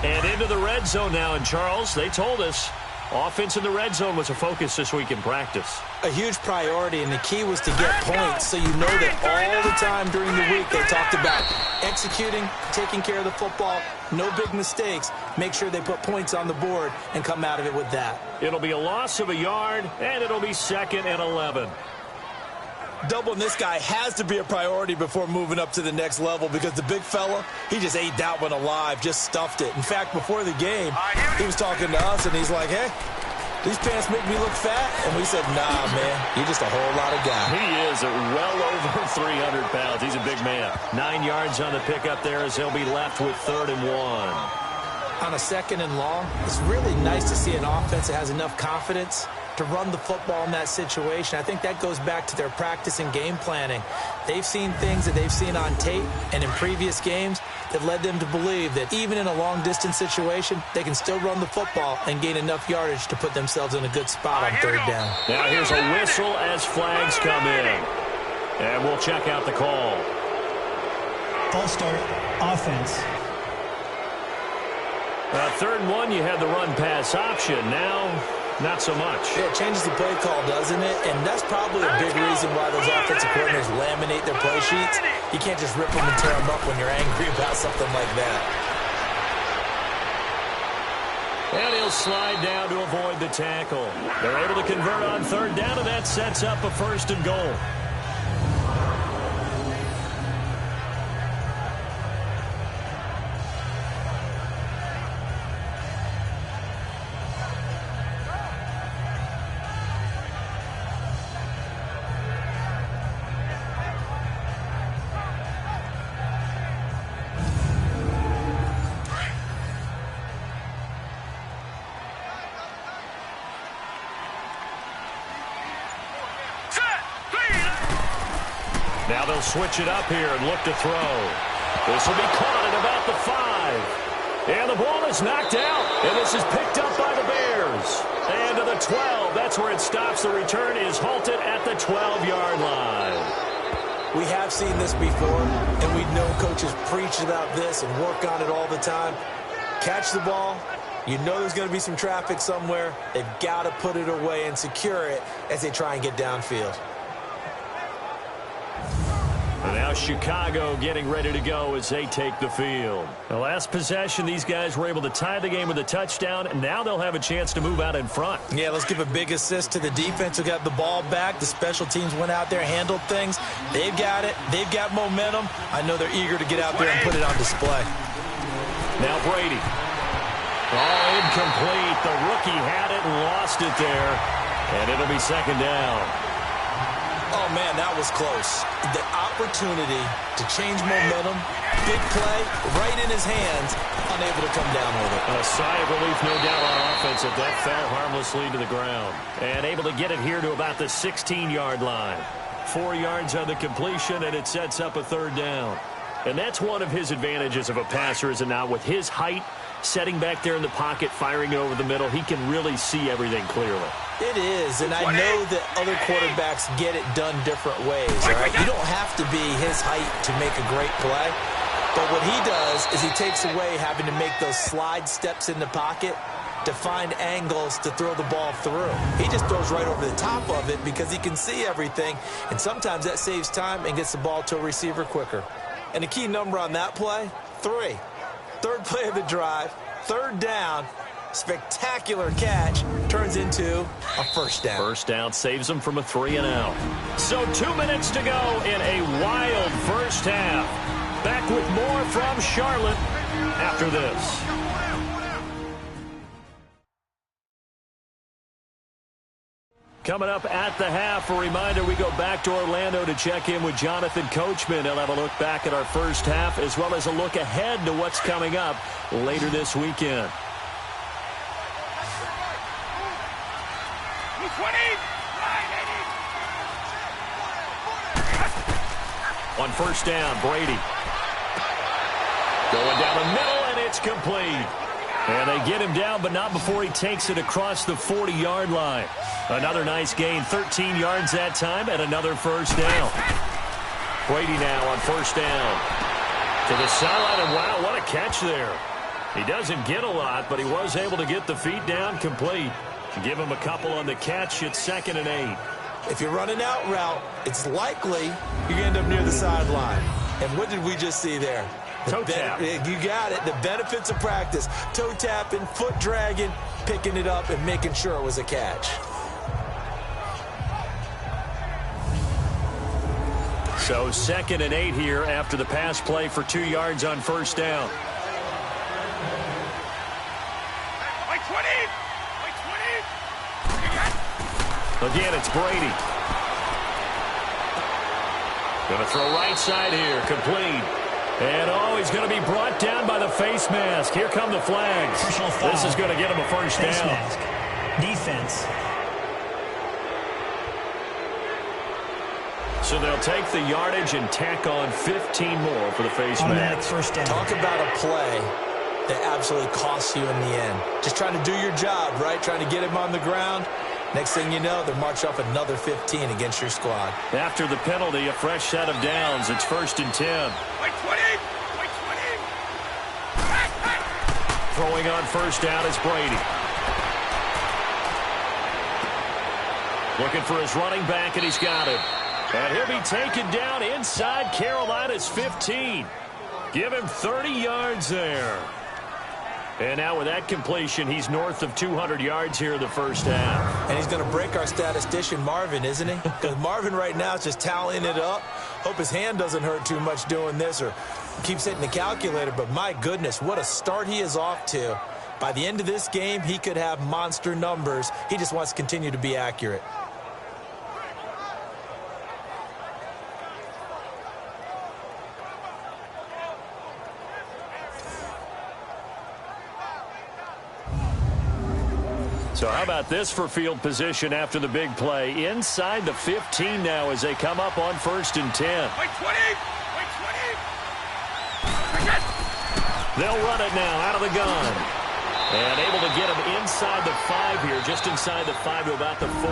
And into the red zone now. And Charles, they told us offense in the red zone was a focus this week in practice. A huge priority, and the key was to get points, so you know that all the time during the week they talked about executing, taking care of the football, no big mistakes, make sure they put points on the board and come out of it with that. It'll be a loss of a yard, and it'll be 2nd and 11. Doubling this guy has to be a priority before moving up to the next level, because the big fella, he just ate that one alive, just stuffed it. In fact, before the game, he was talking to us, and he's like, hey, these pants make me look fat. And we said, nah, man, you're just a whole lot of guy. He is well over 300 pounds. He's a big man. 9 yards on the pickup there as he'll be left with 3rd and 1. On a 2nd and long, it's really nice to see an offense that has enough confidence to run the football in that situation. I think that goes back to their practice and game planning. They've seen things that they've seen on tape and in previous games that led them to believe that even in a long-distance situation, they can still run the football and gain enough yardage to put themselves in a good spot on 3rd down. Now here's a whistle as flags come in. And we'll check out the call. False start, offense. 3rd and 1, you had the run-pass option. Now, not so much. Yeah, it changes the play call, doesn't it? And that's probably a big reason why those offensive coordinators laminate their play sheets. You can't just rip them and tear them up when you're angry about something like that. And he'll slide down to avoid the tackle. They're able to convert on 3rd down, and that sets up a 1st and goal. Now they'll switch it up here and look to throw. This will be caught at about the 5. And the ball is knocked out. And this is picked up by the Bears. And to the 12. That's where it stops. The return is halted at the 12-yard line. We have seen this before, and we know coaches preach about this and work on it all the time. Catch the ball. You know there's going to be some traffic somewhere. They've got to put it away and secure it as they try and get downfield. And now Chicago getting ready to go as they take the field. The last possession, these guys were able to tie the game with a touchdown, and now they'll have a chance to move out in front. Yeah, let's give a big assist to the defense who got the ball back. The special teams went out there, handled things. They've got it. They've got momentum. I know they're eager to get out there and put it on display. Now Brady. Oh, incomplete. The rookie had it and lost it there. And it'll be 2nd down. Oh, man, that was close. The opportunity to change momentum, big play, right in his hands, unable to come down with it. A sigh of relief, no doubt, on offense if that fell harmlessly to the ground. And able to get it here to about the 16-yard line. 4 yards on the completion, and it sets up a 3rd down. And that's one of his advantages of a passer, is it not? With his height, setting back there in the pocket, firing it over the middle, he can really see everything clearly. It is, and I know that other quarterbacks get it done different ways, all right? You don't have to be his height to make a great play, But what he does is he takes away having to make those slide steps in the pocket to find angles to throw the ball through. He just throws right over the top of it because he can see everything, and sometimes that saves time and gets the ball to a receiver quicker. And the key number on that play, 3. Third play of the drive, third down, spectacular catch, turns into a first down. First down saves them from a 3-and-out. So 2 minutes to go in a wild first half. Back with more from Charlotte after this. Coming up at the half, a reminder, we go back to Orlando to check in with Jonathan Coachman. He'll have a look back at our first half as well as a look ahead to what's coming up later this weekend. On first down, Brady. Going down the middle, and it's complete. And they get him down, but not before he takes it across the 40-yard line. Another nice gain, 13 yards that time, and another first down. Brady now on first down. To the sideline, and wow, what a catch there. He doesn't get a lot, but he was able to get the feet down complete. Give him a couple on the catch. It's 2nd and 8. If you run an out route, it's likely you're going to end up near the sideline. And what did we just see there? Toe tap. You got it. The benefits of practice. Toe tapping, foot dragging, picking it up, and making sure it was a catch. So 2nd and 8 here after the pass play for 2 yards on first down. Again, it's Brady. Going to throw right side here, complete. And, oh, he's going to be brought down by the face mask. Here come the flags. This is going to get him a first down. Mask. Defense. So they'll take the yardage and tack on 15 more for the face Automatic mask. first down. Talk about a play that absolutely costs you in the end. Just trying to do your job, right? Trying to get him on the ground. Next thing you know, they're march off another 15 against your squad. After the penalty, a fresh set of downs. It's 1st and 10. Throwing on first down is Brady. Looking for his running back, and he's got it. And he'll be taken down inside Carolina's 15. Give him 30 yards there. And now with that completion, he's north of 200 yards here in the first half. And he's going to break our statistician, Marvin, isn't he? Because Marvin right now is just tallying it up. Hope his hand doesn't hurt too much doing this or keeps hitting the calculator. But my goodness, what a start he is off to. By the end of this game, he could have monster numbers. He just wants to continue to be accurate. So how about this for field position after the big play? Inside the 15 now as they come up on 1st and 10. They'll run it now out of the gun. And able to get him inside the 5 here, just inside the 5 to about the 4.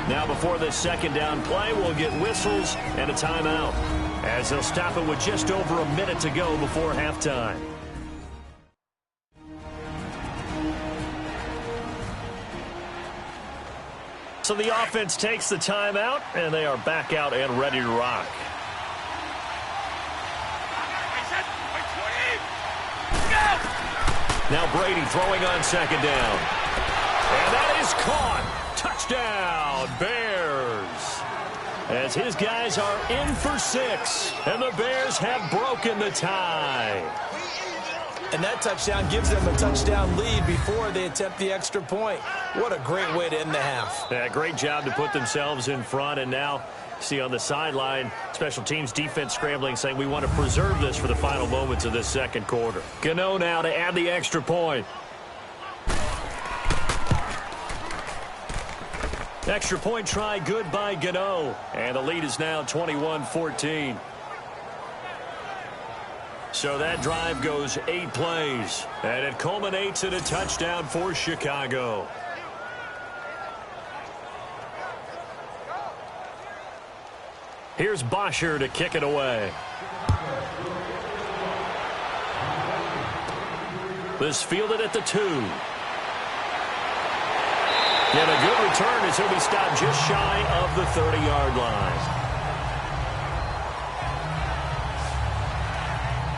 Now before this second down play, we'll get whistles and a timeout as they'll stop it with just over a minute to go before halftime. So the offense takes the timeout, and they are back out and ready to rock. Now Brady throwing on second down. And that is caught. Touchdown, Bears. As his guys are in for 6, and the Bears have broken the tie. And that touchdown gives them a touchdown lead before they attempt the extra point. What a great way to end the half. Yeah, great job to put themselves in front. And now, see on the sideline, special teams defense scrambling, saying we want to preserve this for the final moments of this second quarter. Gano now to add the extra point. Extra point try good by Gano. And the lead is now 21-14. So that drive goes 8 plays, and it culminates in a touchdown for Chicago. Here's Bosher to kick it away. This fielded at the 2. And a good return as he'll be stopped just shy of the 30-yard line.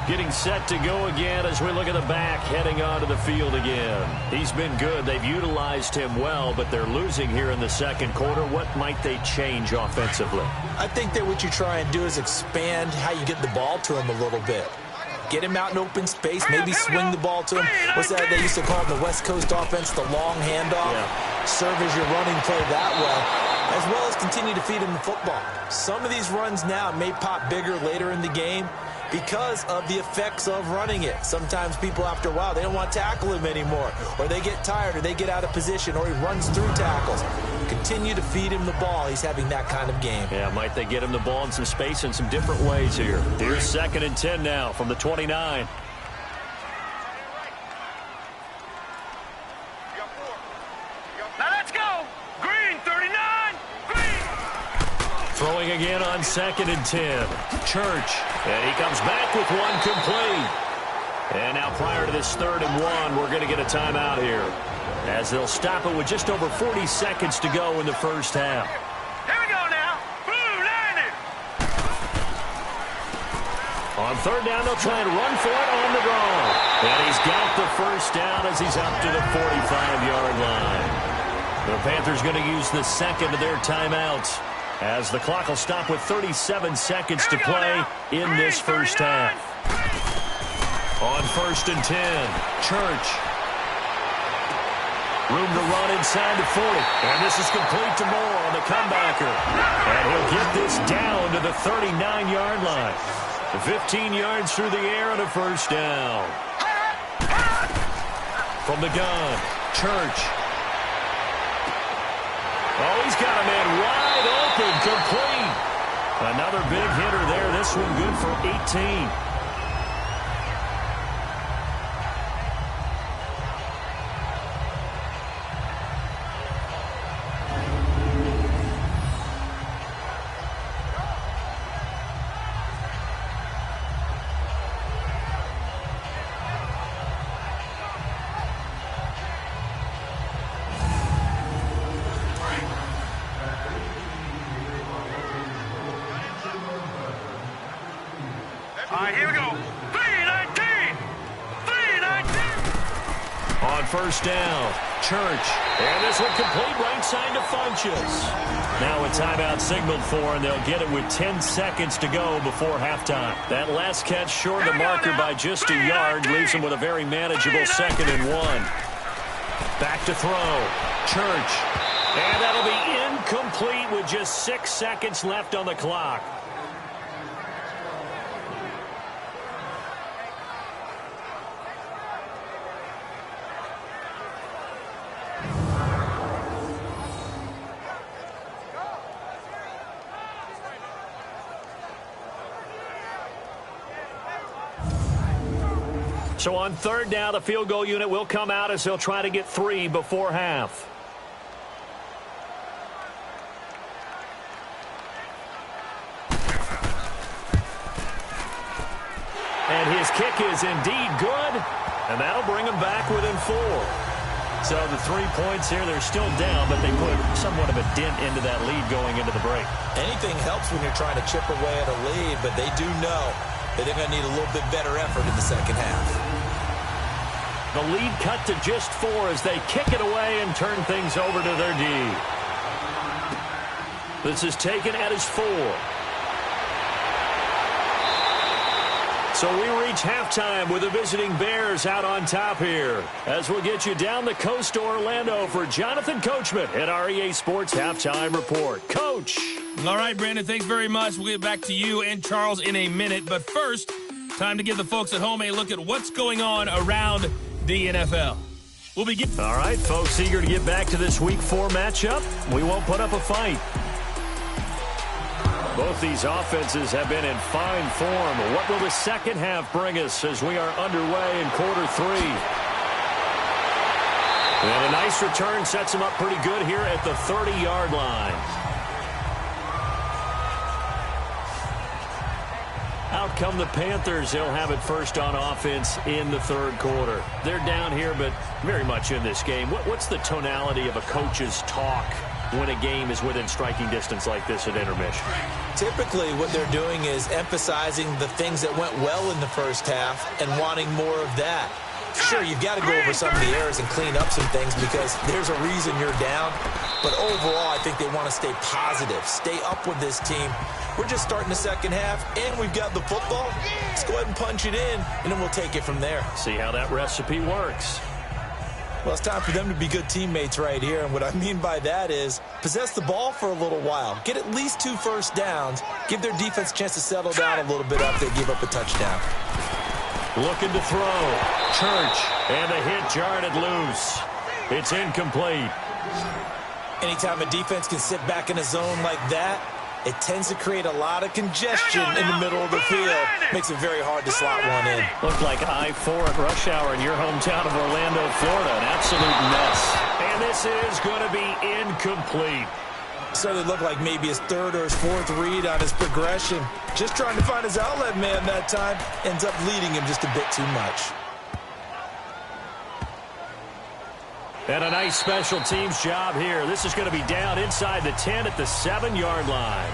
Getting set to go again as we look at the back heading onto the field again. He's been good. They've utilized him well, but they're losing here in the second quarter. What might they change offensively? I think that what you try and do is expand how you get the ball to him a little bit. Get him out in open space, maybe swing the ball to him. What's that they used to call in the West Coast offense, the long handoff? Yeah. Serve as your running play that way, as well as continue to feed him the football. Some of these runs now may pop bigger later in the game because of the effects of running it. Sometimes people, after a while, they don't want to tackle him anymore, or they get tired, or they get out of position, or he runs through tackles. Continue to feed him the ball. He's having that kind of game. Yeah, might they get him the ball in some space in some different ways here. Here's 2nd and 10 now from the 29. Now let's go. Green, 39. Green. Throwing again on 2nd and 10. Church. And he comes back with one complete. And now prior to this 3rd and 1, we're going to get a timeout here, as they'll stop it with just over 40 seconds to go in the first half. Here we go now. Blue, 90. On 3rd down, they'll try and run for it on the draw. And he's got the first down as he's up to the 45-yard line. The Panthers going to use the second of their timeouts, as the clock will stop with 37 seconds to play in this first half. On 1st and 10, Church. Room to run inside to 40. And this is complete to Moore on the comebacker. And he'll get this down to the 39-yard line. 15 yards through the air and a first down. From the gun, Church. Oh, he's got a man wide open, complete. Another big hitter there. This one good for 18. All right, here we go. 319. 319. On 1st down, Church. And this one complete right side to Funchess. Now a timeout signaled for, and they'll get it with 10 seconds to go before halftime. That last catch short of the marker by just a yard leaves them with a very manageable 2nd and 1. Back to throw. Church. And that'll be incomplete with just 6 seconds left on the clock. So on 3rd down, the field goal unit will come out as they'll try to get 3 before half. And his kick is indeed good, and that'll bring him back within 4. So the 3 points here, they're still down, but they put somewhat of a dent into that lead going into the break. Anything helps when you're trying to chip away at a lead, but they do know that they're going to need a little bit better effort in the second half. The lead cut to just 4 as they kick it away and turn things over to their D. This is taken at his 4. So we reach halftime with the visiting Bears out on top here, as we'll get you down the coast to Orlando for Jonathan Coachman at our EA Sports Halftime Report. Coach. All right, Brandon, thanks very much. We'll get back to you and Charles in a minute. But first, time to give the folks at home a look at what's going on around the NFL. We'll begin. All right, folks, eager to get back to this Week 4 matchup. We won't put up a fight. Both these offenses have been in fine form. What will the second half bring us as we are underway in quarter 3? And a nice return sets them up pretty good here at the 30-yard line. Out come the Panthers. They'll have it first on offense in the third quarter. They're down here, but very much in this game. What's the tonality of a coach's talk when a game is within striking distance like this at intermission? Typically, what they're doing is emphasizing the things that went well in the first half and wanting more of that. Sure, you've got to go over some of the errors and clean up some things because there's a reason you're down. But overall, I think they want to stay positive, stay up with this team. We're just starting the second half, and we've got the football. Let's go ahead and punch it in, and then we'll take it from there. See how that recipe works. Well, it's time for them to be good teammates right here, and what I mean by that is possess the ball for a little while, get at least 2 first downs, give their defense a chance to settle down a little bit after they give up a touchdown. Looking to throw. Church. And a hit jarred it loose. It's incomplete. Anytime a defense can sit back in a zone like that, it tends to create a lot of congestion in the middle of the field. Makes it very hard to slot one in. Looked like I-4 at rush hour in your hometown of Orlando, Florida. An absolute mess. And this is going to be incomplete. Certainly looked like maybe his 3rd or his 4th read on his progression. Just trying to find his outlet man that time. Ends up leading him just a bit too much. And a nice special teams job here. This is going to be down inside the 10 at the 7-yard line.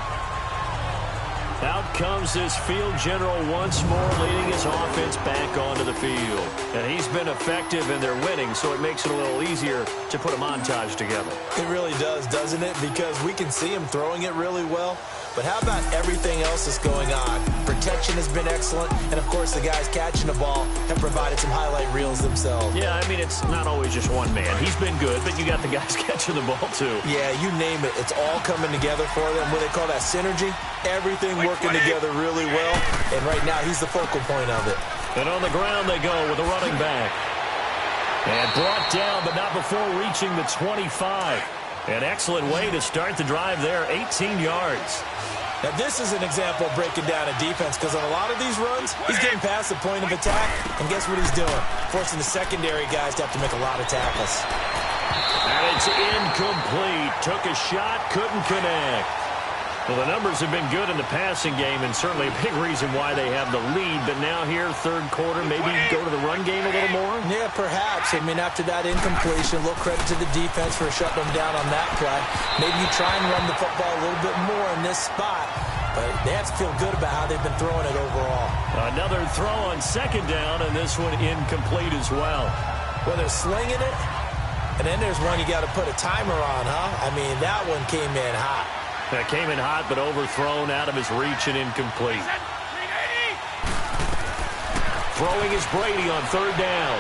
Out comes this field general once more, leading his offense back onto the field. And he's been effective and they're winning, so it makes it a little easier to put a montage together. It really does, doesn't it? Because we can see him throwing it really well. But how about everything else that's going on? Protection has been excellent, and, of course, the guys catching the ball have provided some highlight reels themselves. Yeah, I mean, it's not always just one man. He's been good, but you got the guys catching the ball, too. Yeah, you name it. It's all coming together for them. What they call that synergy. Everything working together really well, and right now he's the focal point of it. And on the ground they go with a running back. And brought down, but not before reaching the 25. An excellent way to start the drive there, 18 yards. Now, this is an example of breaking down a defense because on a lot of these runs, he's getting past the point of attack, and guess what he's doing? Forcing the secondary guys to have to make a lot of tackles. And it's incomplete. Took a shot, couldn't connect. Well, the numbers have been good in the passing game, and certainly a big reason why they have the lead. But now here, third quarter, maybe go to the run game a little more? Yeah, perhaps. I mean, after that incompletion, a little credit to the defense for shutting them down on that play. Maybe you try and run the football a little bit more in this spot. But they have to feel good about how they've been throwing it overall. Another throw on second down, and this one incomplete as well. Well, they're slinging it, and then there's one you got to put a timer on, huh? I mean, that one came in hot. That came in hot, but overthrown out of his reach and incomplete. Throwing is Brady on third down.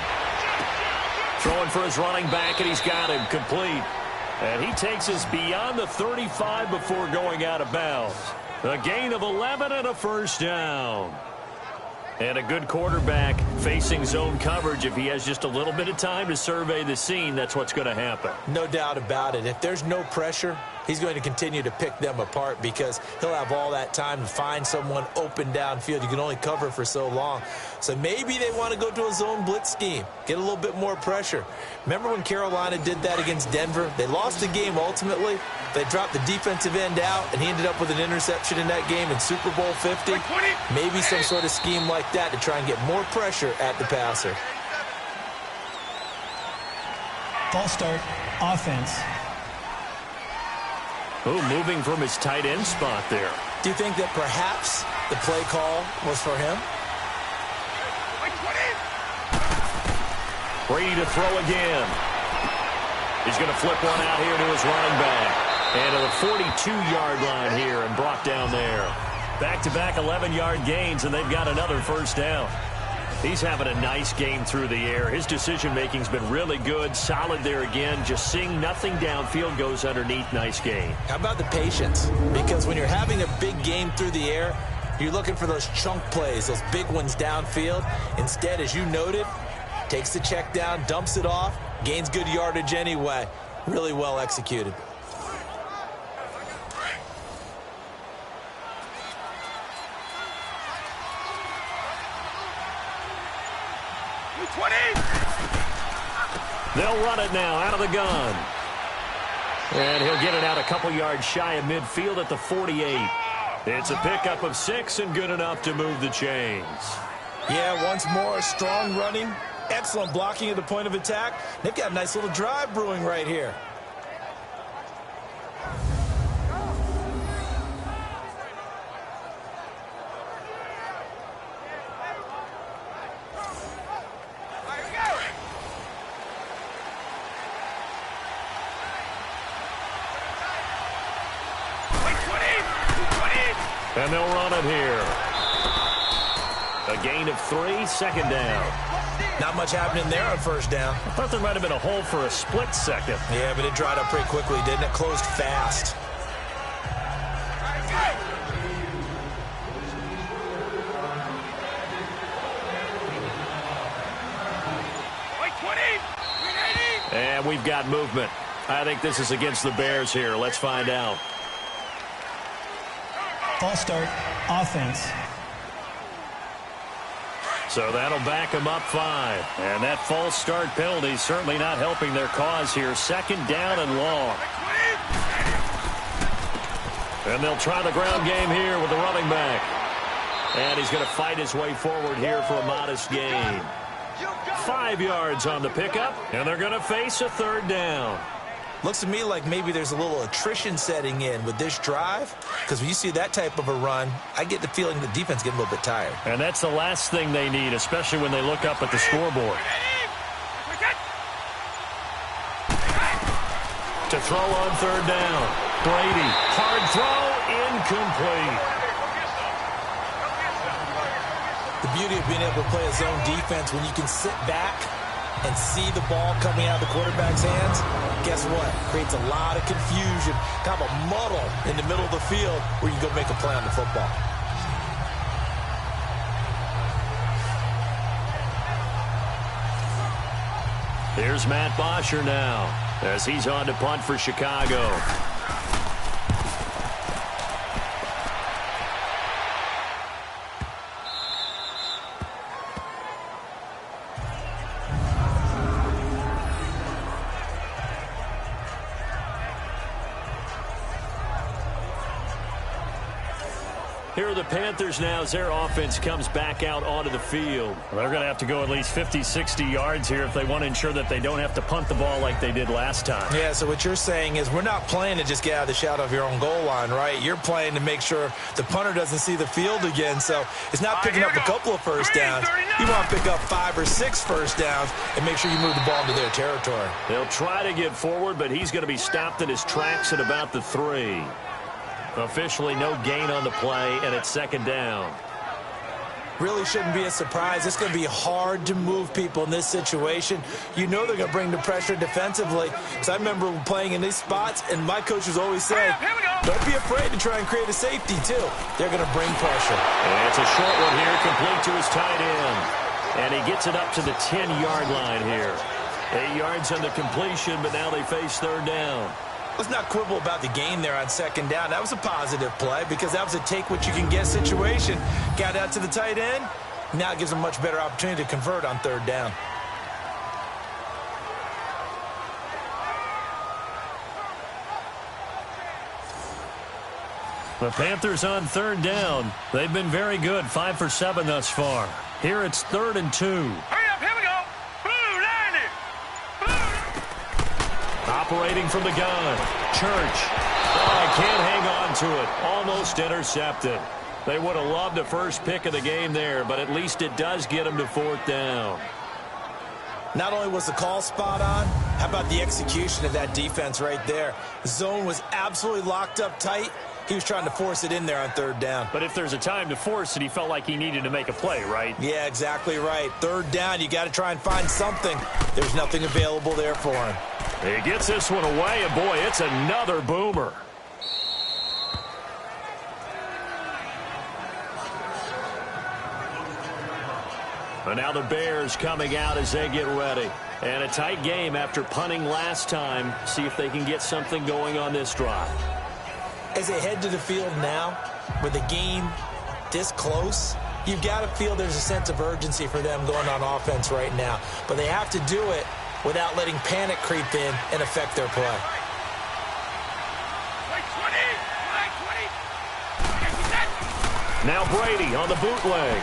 Throwing for his running back, and he's got him complete. And he takes us beyond the 35 before going out of bounds. A gain of 11 and a first down. And a good quarterback facing zone coverage. If he has just a little bit of time to survey the scene, that's what's going to happen. No doubt about it. If there's no pressure, he's going to continue to pick them apart because he'll have all that time to find someone open downfield. You can only cover for so long. So maybe they want to go to a zone blitz scheme, get a little bit more pressure. Remember when Carolina did that against Denver? They lost the game ultimately. They dropped the defensive end out, and he ended up with an interception in that game in Super Bowl 50. Maybe some sort of scheme like that to try and get more pressure at the passer. False start, offense. Oh, moving from his tight end spot there. Do you think that perhaps the play call was for him? Brady to throw again. He's going to flip one out here to his running back. And to the 42-yard line here and brought down there. Back-to-back 11-yard gains, and they've got another first down. He's having a nice game through the air. His decision-making's been really good. Solid there again. Just seeing nothing downfield, goes underneath. Nice game. How about the patience? Because when you're having a big game through the air, you're looking for those chunk plays, those big ones downfield. Instead, as you noted, takes the check down, dumps it off, gains good yardage anyway. Really well executed. They'll run it now out of the gun. And he'll get it out a couple yards shy of midfield at the 48. It's a pickup of 6 and good enough to move the chains. Yeah, once more, strong running, excellent blocking at the point of attack. They've got a nice little drive brewing right here. And they'll run it here. A gain of 3, second down. Not much happening there on first down. I thought there might have been a hole for a split second. Yeah, but it dried up pretty quickly, didn't it? Closed fast. And we've got movement. I think this is against the Bears here. Let's find out. False start, offense. So that'll back them up 5. And that false start penalty is certainly not helping their cause here. Second down and long. And they'll try the ground game here with the running back. And he's going to fight his way forward here for a modest gain. 5 yards on the pickup, and they're going to face a third down. Looks to me like maybe there's a little attrition setting in with this drive, because when you see that type of a run, I get the feeling the defense getting a little bit tired. And that's the last thing they need, especially when they look up at the scoreboard. To throw on third down. Brady, hard throw, incomplete. The beauty of being able to play a zone defense when you can sit back and see the ball coming out of the quarterback's hands, guess what? Creates a lot of confusion, kind of a muddle in the middle of the field where you can go make a play on the football. Here's Matt Bosher now as he's on to punt for Chicago. Here are the Panthers now as their offense comes back out onto the field. They're going to have to go at least 50, 60 yards here if they want to ensure that they don't have to punt the ball like they did last time. Yeah, so what you're saying is we're not playing to just get out of the shadow of your own goal line, right? You're playing to make sure the punter doesn't see the field again. So it's not picking up a couple of first downs. You want to pick up 5 or 6 first downs and make sure you move the ball into their territory. They'll try to get forward, but he's going to be stopped in his tracks at about the 3. Officially no gain on the play, and it's second down. Really shouldn't be a surprise. It's going to be hard to move people in this situation. You know they're going to bring the pressure defensively. Because I remember playing in these spots, and my coaches always say, don't be afraid to try and create a safety, too. They're going to bring pressure. And it's a short one here, complete to his tight end. And he gets it up to the 10-yard line here. 8 yards on the completion, but now they face third down. Let's not quibble about the gain there on second down. That was a positive play because that was a take-what-you-can-get situation. Got out to the tight end. Now it gives them a much better opportunity to convert on third down. The Panthers on third down. They've been very good, 5 for 7 thus far. Here it's 3rd and 2. Hurry up, here we go. Blue, 90. Operating from the gun. Church. Oh, can't hang on to it. Almost intercepted. They would have loved the first pick of the game there, but at least it does get them to 4th down. Not only was the call spot on, how about the execution of that defense right there? The zone was absolutely locked up tight. He was trying to force it in there on third down. But if there's a time to force it, he felt like he needed to make a play, right? Yeah, exactly right. Third down, you got to try and find something. There's nothing available there for him. He gets this one away, and boy, it's another boomer. And now the Bears coming out as they get ready. And a tight game after punting last time. See if they can get something going on this drive. As they head to the field now, with the game this close, you've got to feel there's a sense of urgency for them going on offense right now. But they have to do it without letting panic creep in and affect their play. Now Brady on the bootleg.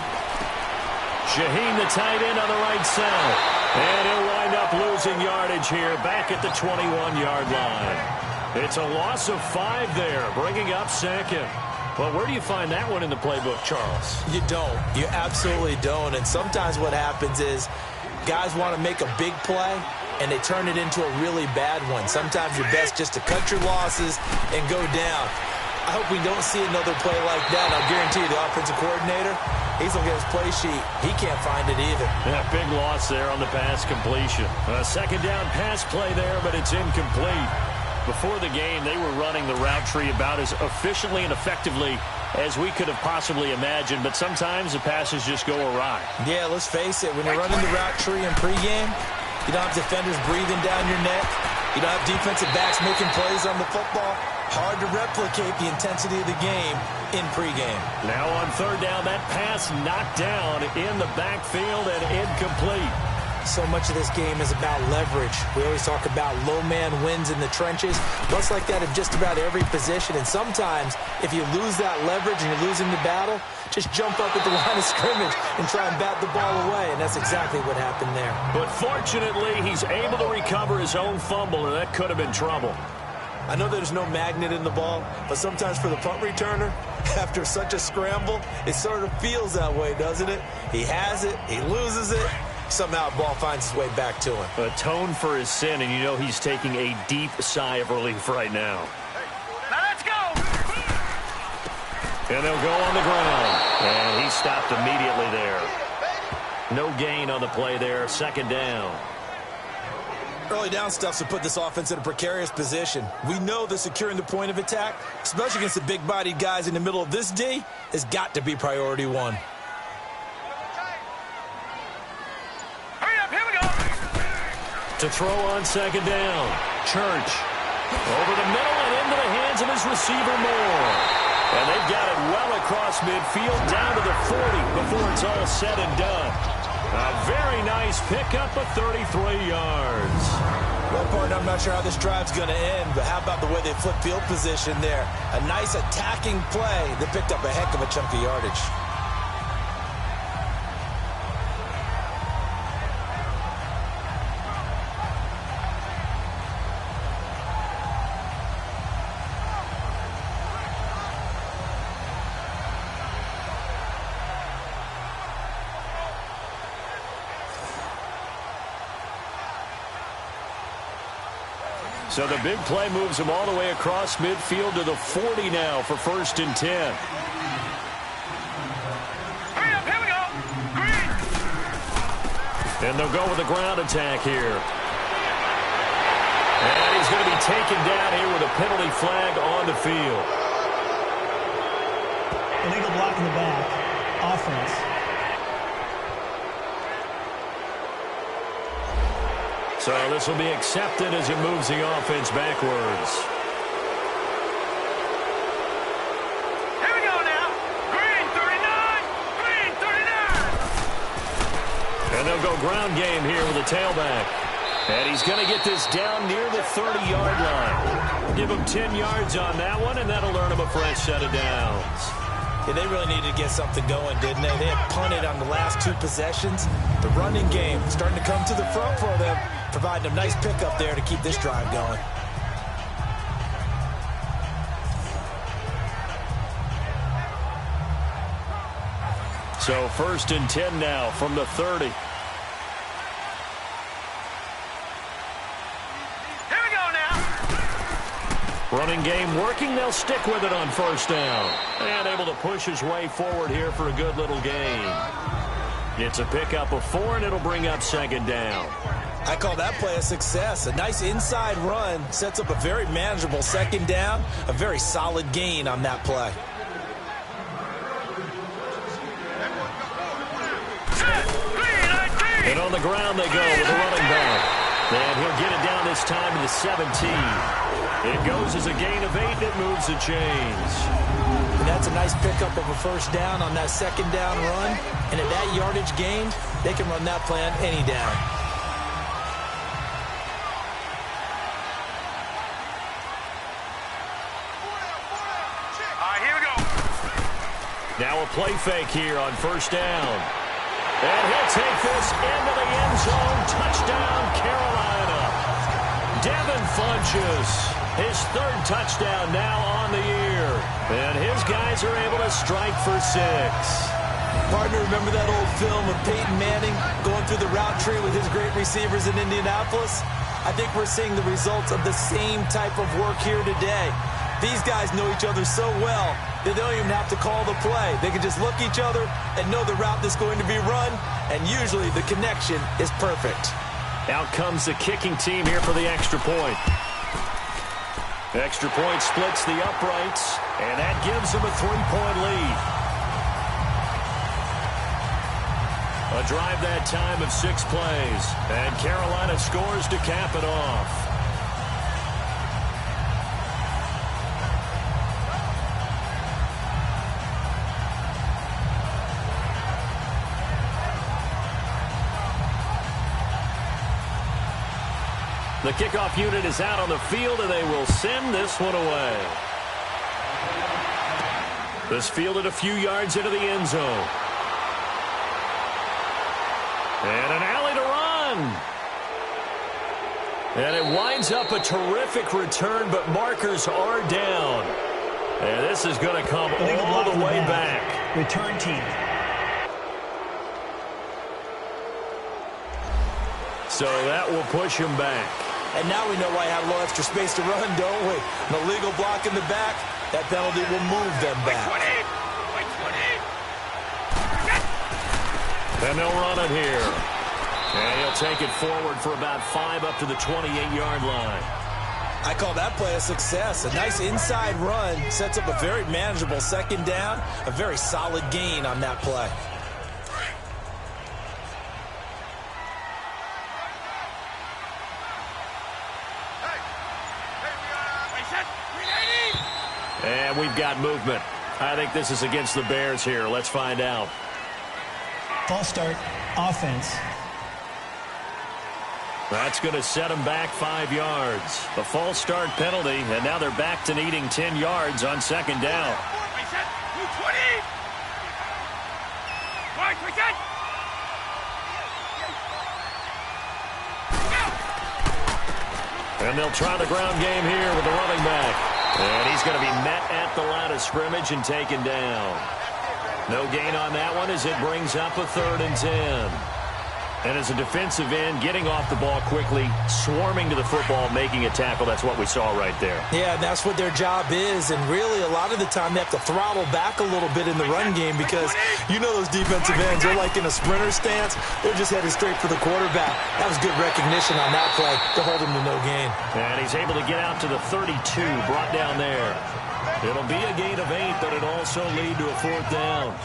Shaheen, the tight end, on the right side. And he'll wind up losing yardage here back at the 21-yard line. It's a loss of 5 there, bringing up second. Well, where do you find that one in the playbook, Charles? You don't. You absolutely don't. And sometimes what happens is guys want to make a big play, and they turn it into a really bad one. Sometimes you're best just to cut your losses and go down. I hope we don't see another play like that. I'll guarantee you the offensive coordinator, he's looking at his play sheet. He can't find it either. Yeah, big loss there on the pass completion. A second down pass play there, but it's incomplete. Before the game, they were running the route tree about as efficiently and effectively as we could have possibly imagined, but sometimes the passes just go awry. Yeah, let's face it. When you're running the route tree in pregame, you don't have defenders breathing down your neck. You don't have defensive backs making plays on the football. Hard to replicate the intensity of the game in pregame. Now on third down, that pass knocked down in the backfield and incomplete. So much of this game is about leverage. We always talk about low man wins in the trenches. Looks like that at just about every position. And sometimes, if you lose that leverage and you're losing the battle, just jump up at the line of scrimmage and try and bat the ball away. And that's exactly what happened there. But fortunately, he's able to recover his own fumble, and that could have been trouble. I know there's no magnet in the ball, but sometimes for the punt returner, after such a scramble, it sort of feels that way, doesn't it? He has it, he loses it. Somehow the ball finds its way back to him. Atone for his sin, and you know he's taking a deep sigh of relief right now. Now let's go! And they'll go on the ground. And he stopped immediately there. No gain on the play there. Second down. Early down stuff's to put this offense in a precarious position. We know that securing the point of attack, especially against the big-bodied guys in the middle of this D, has got to be priority one. To throw on second down. Church. Over the middle and into the hands of his receiver Moore. And they've got it well across midfield down to the 40 before it's all said and done. A very nice pickup of 33 yards. Well, partner, I'm not sure how this drive's going to end, but how about the way they flip field position there? A nice attacking play that picked up a heck of a chunk of yardage. So the big play moves them all the way across midfield to the 40 now for 1st and 10. Hurry up, here we go! Green! And they'll go with the ground attack here. And he's going to be taken down here with a penalty flag on the field. Illegal block in the back. Offense. So this will be accepted as it moves the offense backwards. Here we go now! Green 39! Green 39! And they'll go ground game here with a tailback. And he's going to get this down near the 30-yard line. Give him 10 yards on that one, and that'll earn him a fresh set of downs. Yeah, they really needed to get something going, didn't they? They had punted on the last 2 possessions. The running game starting to come to the front for them, providing a nice pickup there to keep this drive going. So 1st and 10 now from the 30. Running game working. They'll stick with it on 1st down. And able to push his way forward here for a good little gain. It's a pickup of 4, and it'll bring up 2nd down. I call that play a success. A nice inside run sets up a very manageable 2nd down. A very solid gain on that play. And on the ground they go with the running back. And he'll get it down this time to the 17. It goes as a gain of 8, and it moves the chains. And that's a nice pickup of a 1st down on that 2nd down run. And at that yardage gained, they can run that play on any down. Now a little play fake here on first down. And he'll take this into the end zone. Touchdown, Carolina. Devin Funchess, his third touchdown now on the year. And his guys are able to strike for 6. Partner, remember that old film of Peyton Manning going through the route tree with his great receivers in Indianapolis? I think we're seeing the results of the same type of work here today. These guys know each other so well that they don't even have to call the play. They can just look each other and know the route that's going to be run, and usually the connection is perfect. Out comes the kicking team here for the extra point. Extra point splits the uprights, and that gives them a 3-point lead. A drive that time of 6 plays, and Carolina scores to cap it off. The kickoff unit is out on the field, and they will send this one away. This fielded a few yards into the end zone. And an alley to run. And it winds up a terrific return, but markers are down. And this is going to come all the way back. Return team. So that will push him back. And now we know why I have a little extra space to run, don't we? An illegal block in the back, that penalty will move them back. And they'll run it here. And he'll take it forward for about 5 up to the 28-yard line. I call that play a success. A nice inside run sets up a very manageable second down, a very solid gain on that play. And we've got movement. I think this is against the Bears here. Let's find out. False start, offense. That's going to set them back 5 yards. The false start penalty, and now they're back to needing 10 yards on second down. And they'll try the ground game here with the running back. And he's going to be met at the line of scrimmage and taken down. No gain on that one as it brings up a 3rd and 10. And as a defensive end, getting off the ball quickly, swarming to the football, making a tackle, that's what we saw right there. Yeah, and that's what their job is. And really, a lot of the time, they have to throttle back a little bit in the run game because you know those defensive ends, they're like in a sprinter stance. They're just headed straight for the quarterback. That was good recognition on that play to hold him to no gain. And he's able to get out to the 32, brought down there. It'll be a gain of 8, but it'll also lead to a 4th down.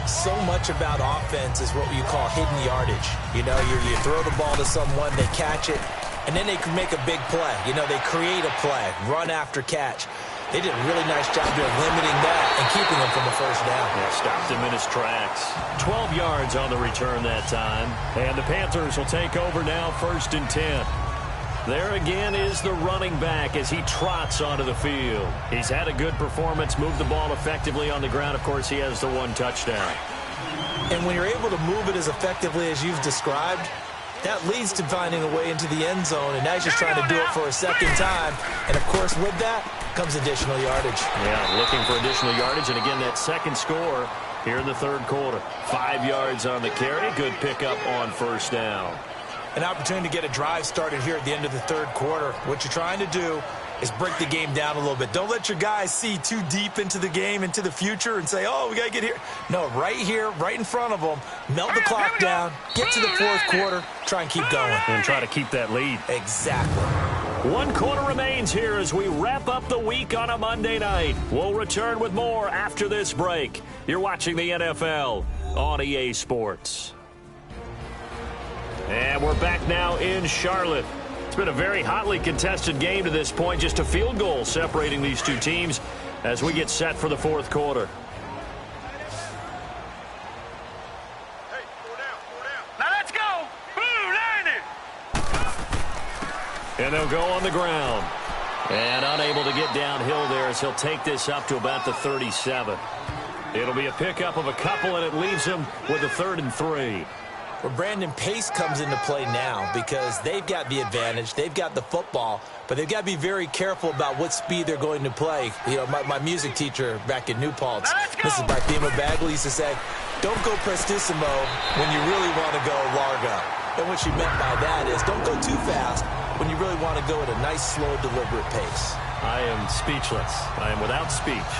So much about offense is what you call hidden yardage. You know, you throw the ball to someone, they catch it, and then they can make a big play. You know, they create a play, run after catch. They did a really nice job there limiting that and keeping him from a first down. Yeah, stopped him in his tracks. 12 yards on the return that time. And the Panthers will take over now, 1st and 10. There again is the running back as he trots onto the field. He's had a good performance, moved the ball effectively on the ground. Of course, he has the 1 touchdown. And when you're able to move it as effectively as you've described, that leads to finding a way into the end zone, and now he's just trying to do it for a second time. And, of course, with that comes additional yardage. Yeah, looking for additional yardage, and again, that second score here in the 3rd quarter. 5 yards on the carry, good pickup on first down. An opportunity to get a drive started here at the end of the 3rd quarter. What you're trying to do is break the game down a little bit. Don't let your guys see too deep into the game, into the future, and say, oh, we got to get here. No, right here, right in front of them, melt the clock down, get to the 4th quarter, try and keep going. And try to keep that lead. Exactly. 1 quarter remains here as we wrap up the week on a Monday night. We'll return with more after this break. You're watching the NFL on EA Sports. And we're back now in Charlotte. It's been a very hotly contested game to this point. Just a field goal separating these two teams as we get set for the 4th quarter. Hey, 4 down, 4 down. Now let's go. Boo, landed. And they'll go on the ground. And unable to get downhill there as he'll take this up to about the 37. It'll be a pickup of a couple, and it leaves him with a 3rd and 3. Well, Brandon, pace comes into play now because they've got the advantage. They've got the football, but they've got to be very careful about what speed they're going to play. You know, my music teacher back in New Paltz, Mrs. Barthema Bagley, used to say, don't go prestissimo when you really want to go largo. And what she meant by that is don't go too fast when you really want to go at a nice, slow, deliberate pace. I am speechless. I am without speech.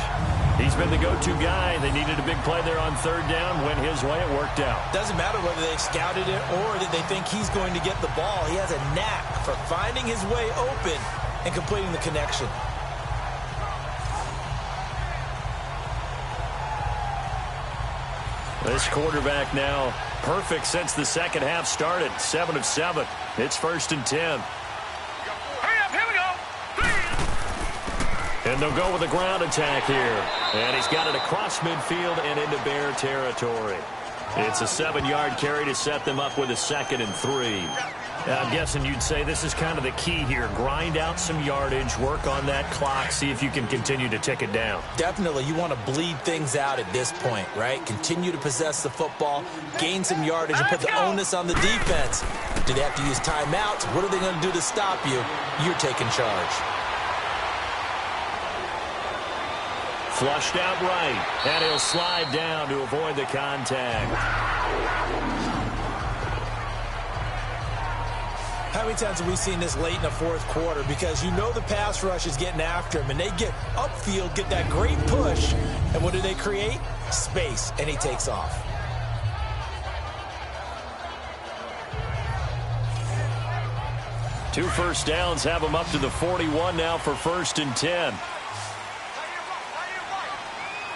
He's been the go-to guy. They needed a big play there on 3rd down. Went his way. It worked out. Doesn't matter whether they've scouted it or that they think he's going to get the ball. He has a knack for finding his way open and completing the connection. This quarterback now perfect since the second half started. 7 of 7. It's 1st and 10. And they'll go with a ground attack here. And he's got it across midfield and into Bear territory. It's a 7-yard carry to set them up with a 2nd and 3. I'm guessing you'd say this is kind of the key here. Grind out some yardage, work on that clock, see if you can continue to tick it down. Definitely. You want to bleed things out at this point, right? Continue to possess the football, gain some yardage, and put the onus on the defense. Do they have to use timeouts? What are they going to do to stop you? You're taking charge. Flushed out right, and he'll slide down to avoid the contact. How many times have we seen this late in the 4th quarter? Because you know the pass rush is getting after him, and they get upfield, get that great push, and what do they create? Space, and he takes off. Two first downs have him up to the 41 now for 1st and 10.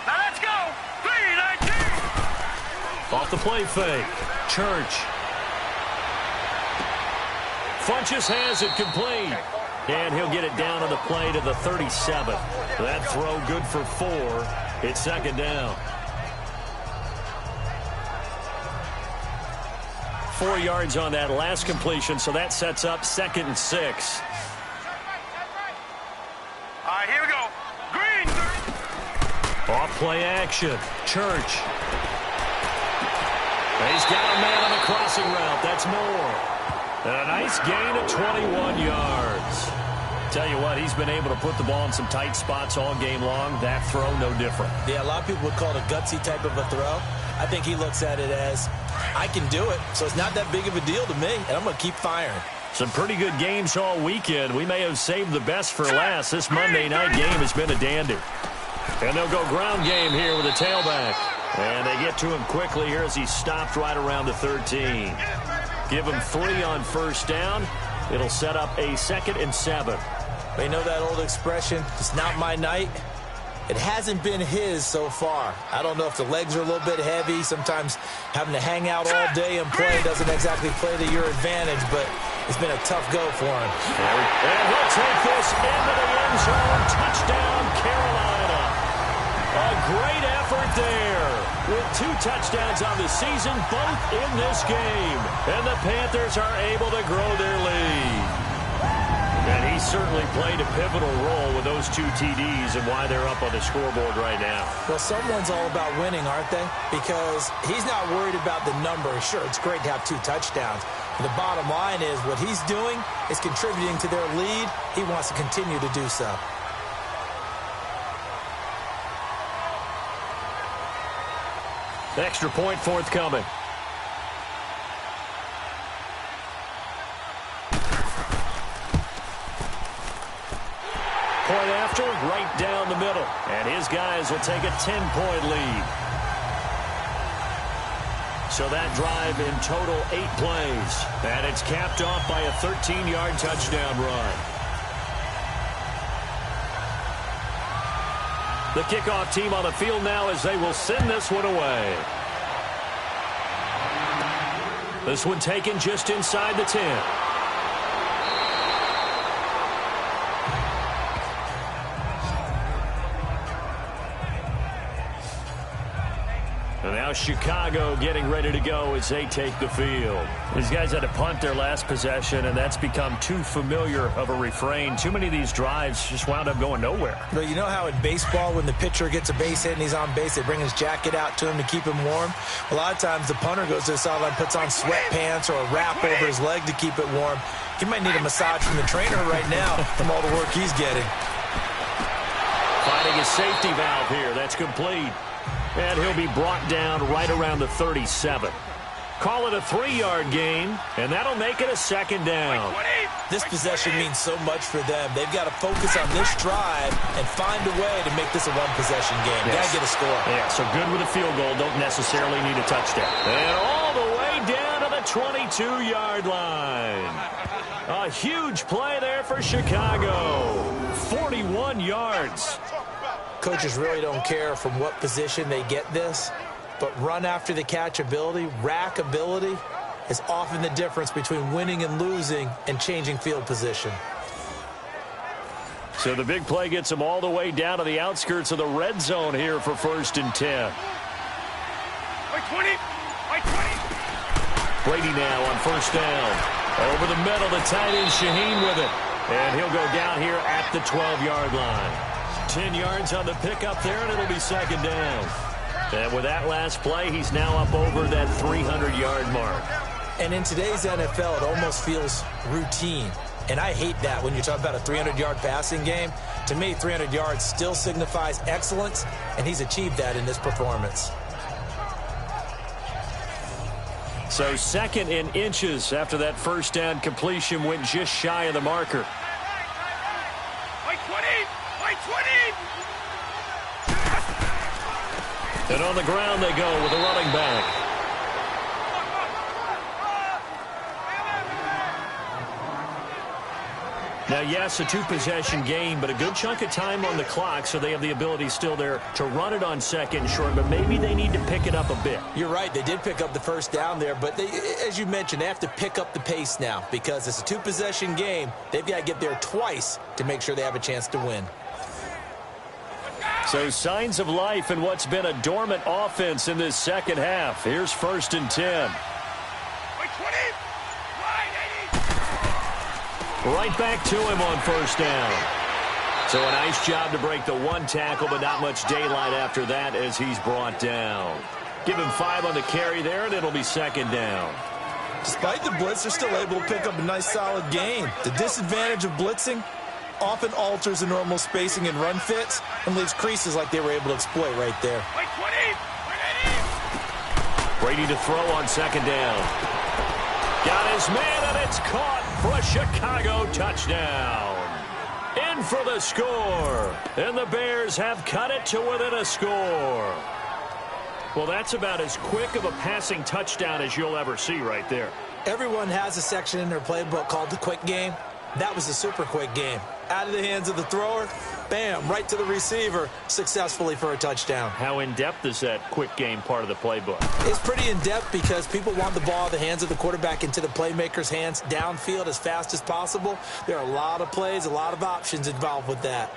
Now let's go. 3-19. Off the play fake. Church. Funches has it complete. And he'll get it down on the play to the 37. That throw good for 4. It's 2nd down. 4 yards on that last completion, so that sets up 2nd and 6. All right, here we go. Green. Off play action. Church. He's got a man on the crossing route. That's more. And a nice gain of 21 yards. Tell you what, he's been able to put the ball in some tight spots all game long. That throw, no different. Yeah, a lot of people would call it a gutsy type of a throw. I think he looks at it as, I can do it, so it's not that big of a deal to me, and I'm going to keep firing. Some pretty good games all weekend. We may have saved the best for last. This Monday night game has been a dandy. And they'll go ground game here with a tailback. And they get to him quickly here as he stopped right around the 13. Give him 3 on 1st down. It'll set up a 2nd and 7. But you know that old expression, it's not my night? It hasn't been his so far. I don't know if the legs are a little bit heavy. Sometimes having to hang out all day and play doesn't exactly play to your advantage, but it's been a tough go for him. And he'll take this into the end zone. Touchdown, Carolina. A great effort there. With 2 touchdowns on the season, both in this game. And the Panthers are able to grow their lead. And he certainly played a pivotal role with those 2 TDs and why they're up on the scoreboard right now. Well, someone's all about winning, aren't they? Because he's not worried about the number. Sure, it's great to have 2 touchdowns. But the bottom line is what he's doing is contributing to their lead. He wants to continue to do so. Extra point forthcoming. Point after, right down the middle. And his guys will take a 10-point lead. So that drive in total 8 plays. And it's capped off by a 13-yard touchdown run. The kickoff team on the field now as they will send this one away. This one taken just inside the 10. And now Chicago getting ready to go as they take the field. These guys had to punt their last possession, and that's become too familiar of a refrain. Too many of these drives just wound up going nowhere. But you know how in baseball, when the pitcher gets a base hit and he's on base, they bring his jacket out to him to keep him warm? A lot of times the punter goes to the sideline, puts on sweatpants or a wrap over his leg to keep it warm. He might need a massage from the trainer right now from all the work he's getting. Finding a safety valve here. That's complete. And he'll be brought down right around the 37. Call it a 3-yard gain, and that'll make it a second down. This possession means so much for them. They've got to focus on this drive and find a way to make this a one-possession game. Yes. Got to get a score. Yeah, so good with a field goal. Don't necessarily need a touchdown. And all the way down to the 22-yard line. A huge play there for Chicago. 41 yards. Coaches really don't care from what position they get this, but run after the catch ability, rack ability, is often the difference between winning and losing and changing field position. So the big play gets them all the way down to the outskirts of the red zone here for 1st and 10. By 20. Brady now on 1st down. Over the middle, the tight end Shaheen with it. And he'll go down here at the 12-yard line. 10 yards on the pickup there, and it'll be 2nd down. And with that last play, he's now up over that 300-yard mark. And in today's NFL, it almost feels routine. And I hate that when you talk about a 300-yard passing game. To me, 300 yards still signifies excellence, and he's achieved that in this performance. So 2nd and inches after that 1st down completion went just shy of the marker. By 20. And on the ground they go with a running back. Now, yes, a 2-possession game, but a good chunk of time on the clock, so they have the ability still there to run it on 2nd and short, but maybe they need to pick it up a bit. You're right. They did pick up the 1st down there, but they, as you mentioned, they have to pick up the pace now because it's a 2-possession game. They've got to get there twice to make sure they have a chance to win. So signs of life in what's been a dormant offense in this 2nd half. Here's 1st and 10. Right back to him on 1st down. So a nice job to break the 1 tackle, but not much daylight after that as he's brought down. Give him 5 on the carry there, and it'll be 2nd down. Despite the blitz, they're still able to pick up a nice solid gain. The disadvantage of blitzing often alters the normal spacing and run fits and leaves creases like they were able to exploit right there. Brady to throw on 2nd down. Got his man, and it's caught for a Chicago touchdown. In for the score. And the Bears have cut it to within a score. Well, that's about as quick of a passing touchdown as you'll ever see right there. Everyone has a section in their playbook called the quick game. That was a super quick game. Out of the hands of the thrower, bam, right to the receiver, successfully for a touchdown. How in-depth is that quick game part of the playbook? It's pretty in-depth because people want the ball in the hands of the quarterback into the playmaker's hands downfield as fast as possible. There are a lot of plays, a lot of options involved with that.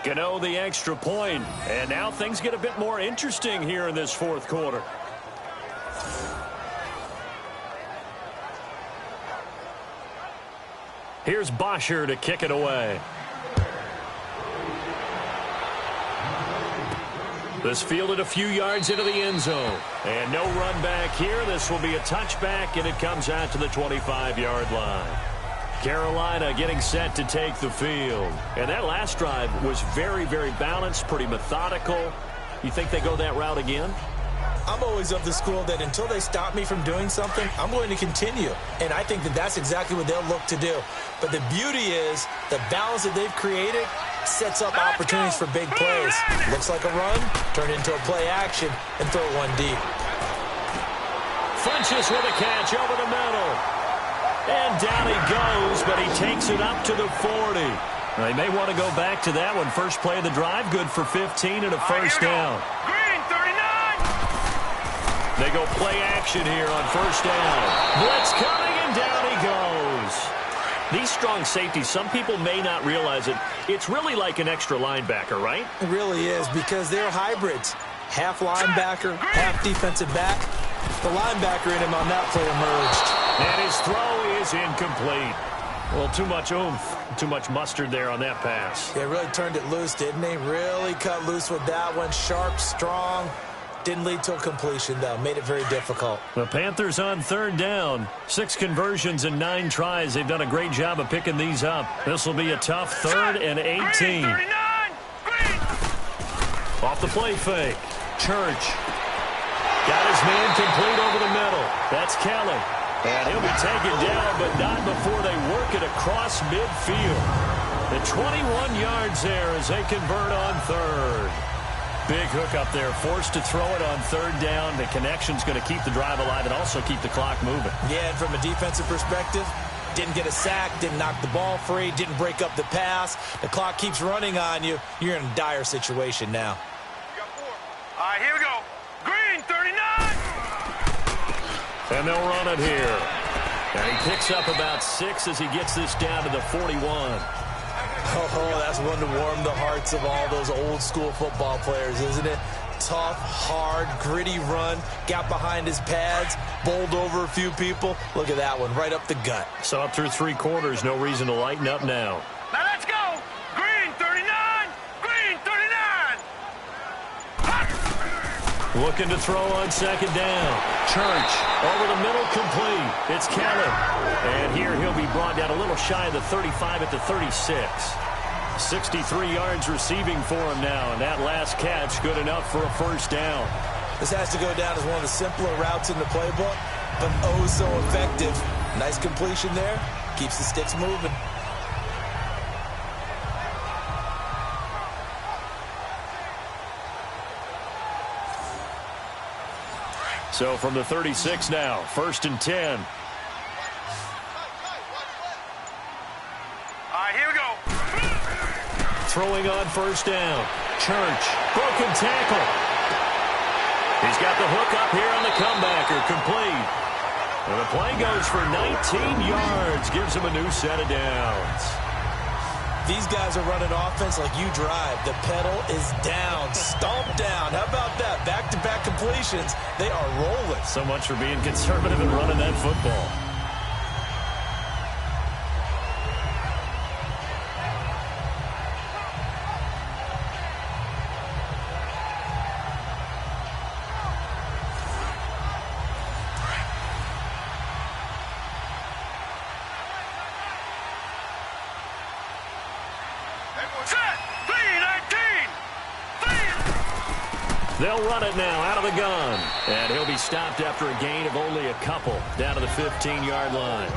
Gano the extra point, and now things get a bit more interesting here in this 4th quarter. Here's Bosher to kick it away. This fielded a few yards into the end zone. And no run back here. This will be a touchback, and it comes out to the 25-yard line. Carolina getting set to take the field. And that last drive was very, very balanced, pretty methodical. You think they go that route again? I'm always of the school that until they stop me from doing something, I'm going to continue. And I think that that's exactly what they'll look to do. But the beauty is the balance that they've created sets up opportunities for big plays. Looks like a run, turn into a play action, and throw one deep. Funches with a catch over the middle. And down he goes, but he takes it up to the 40. They may want to go back to that one. First play of the drive, good for 15 and a 1st down. Green, 39. They go play action here on 1st down. Blitz coming, and down he goes. These strong safeties, some people may not realize it. It's really like an extra linebacker, right? It really is, because they're hybrids. Half linebacker, half defensive back. The linebacker in him on that play emerged. And his throw is incomplete. Well, too much oomph, too much mustard there on that pass. Yeah, really turned it loose, didn't he? Really cut loose with that one. Sharp, strong. Didn't lead to a completion, though. Made it very difficult. The Panthers on third down. 6 conversions and 9 tries. They've done a great job of picking these up. This will be a tough 3rd and 18. Off the play fake. Church. Got his man complete over the middle. That's Kelly. And he'll be taken down, but not before they work it across midfield. The 21 yards there as they convert on 3rd. Big hook up there, forced to throw it on 3rd down. The connection's going to keep the drive alive and also keep the clock moving. Yeah, and from a defensive perspective, didn't get a sack, didn't knock the ball free, didn't break up the pass. The clock keeps running on you. You're in a dire situation now. All right, here we go. Green, 39. And they'll run it here. And he picks up about 6 as he gets this down to the 41. Oh, that's one to warm the hearts of all those old school football players, isn't it? Tough, hard, gritty run. Got behind his pads, bowled over a few people. Look at that one, right up the gut. So up through 3 quarters, no reason to lighten up now. Now let's go. Green, 39. Green, 39. Looking to throw on 2nd down. Church over the middle, complete. It's Kelly. And here he'll be brought down a little shy of the 35 at the 36. 63 yards receiving for him now, and that last catch good enough for a 1st down. This has to go down as one of the simpler routes in the playbook, but oh so effective. Nice completion there. Keeps the sticks moving. So from the 36 now, 1st and 10. All right, here we go. Throwing on 1st down. Church, broken tackle. He's got the hook up here on the comebacker, complete. And the play goes for 19 yards, gives him a new set of downs. These guys are running offense like you drive. The pedal is down, stomp down. How about that? Back-to-back completions. They are rolling. So much for being conservative and running that football. They'll run it now out of the gun. And he'll be stopped after a gain of only a couple down to the 15-yard line.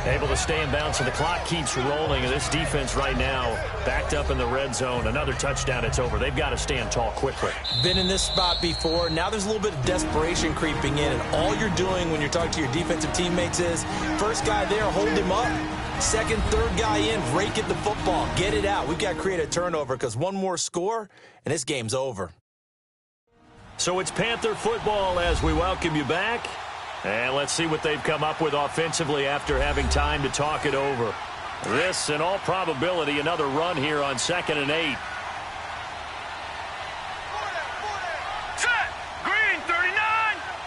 Able to stay in bounds, and the clock keeps rolling. And this defense right now backed up in the red zone. Another touchdown, it's over. They've got to stand tall quickly. Been in this spot before. Now there's a little bit of desperation creeping in. And all you're doing when you're talking to your defensive teammates is, first guy there, hold him up. Second, third guy in, rake at the football. Get it out. We've got to create a turnover because one more score, and this game's over. So it's Panther football as we welcome you back. And let's see what they've come up with offensively after having time to talk it over. This, in all probability, another run here on 2nd and 8. Set. Green, 39.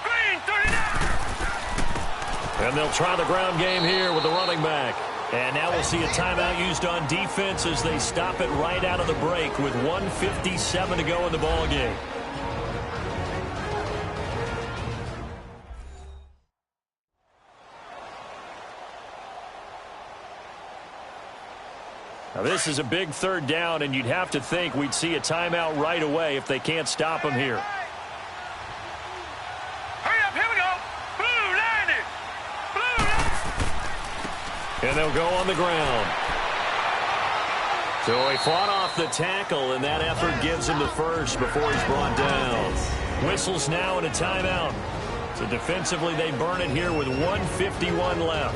Green, 39. And they'll try the ground game here with the running back. And now we'll see a timeout used on defense as they stop it right out of the break with 1:57 to go in the ball game. Now this is a big 3rd down, and you'd have to think we'd see a timeout right away if they can't stop him here. Hurry up, here we go. Blue, 90. Blue, 90. And they'll go on the ground. So he fought off the tackle, and that effort gives him the 1st before he's brought down. Whistles now and a timeout. So defensively, they burn it here with 1:51 left.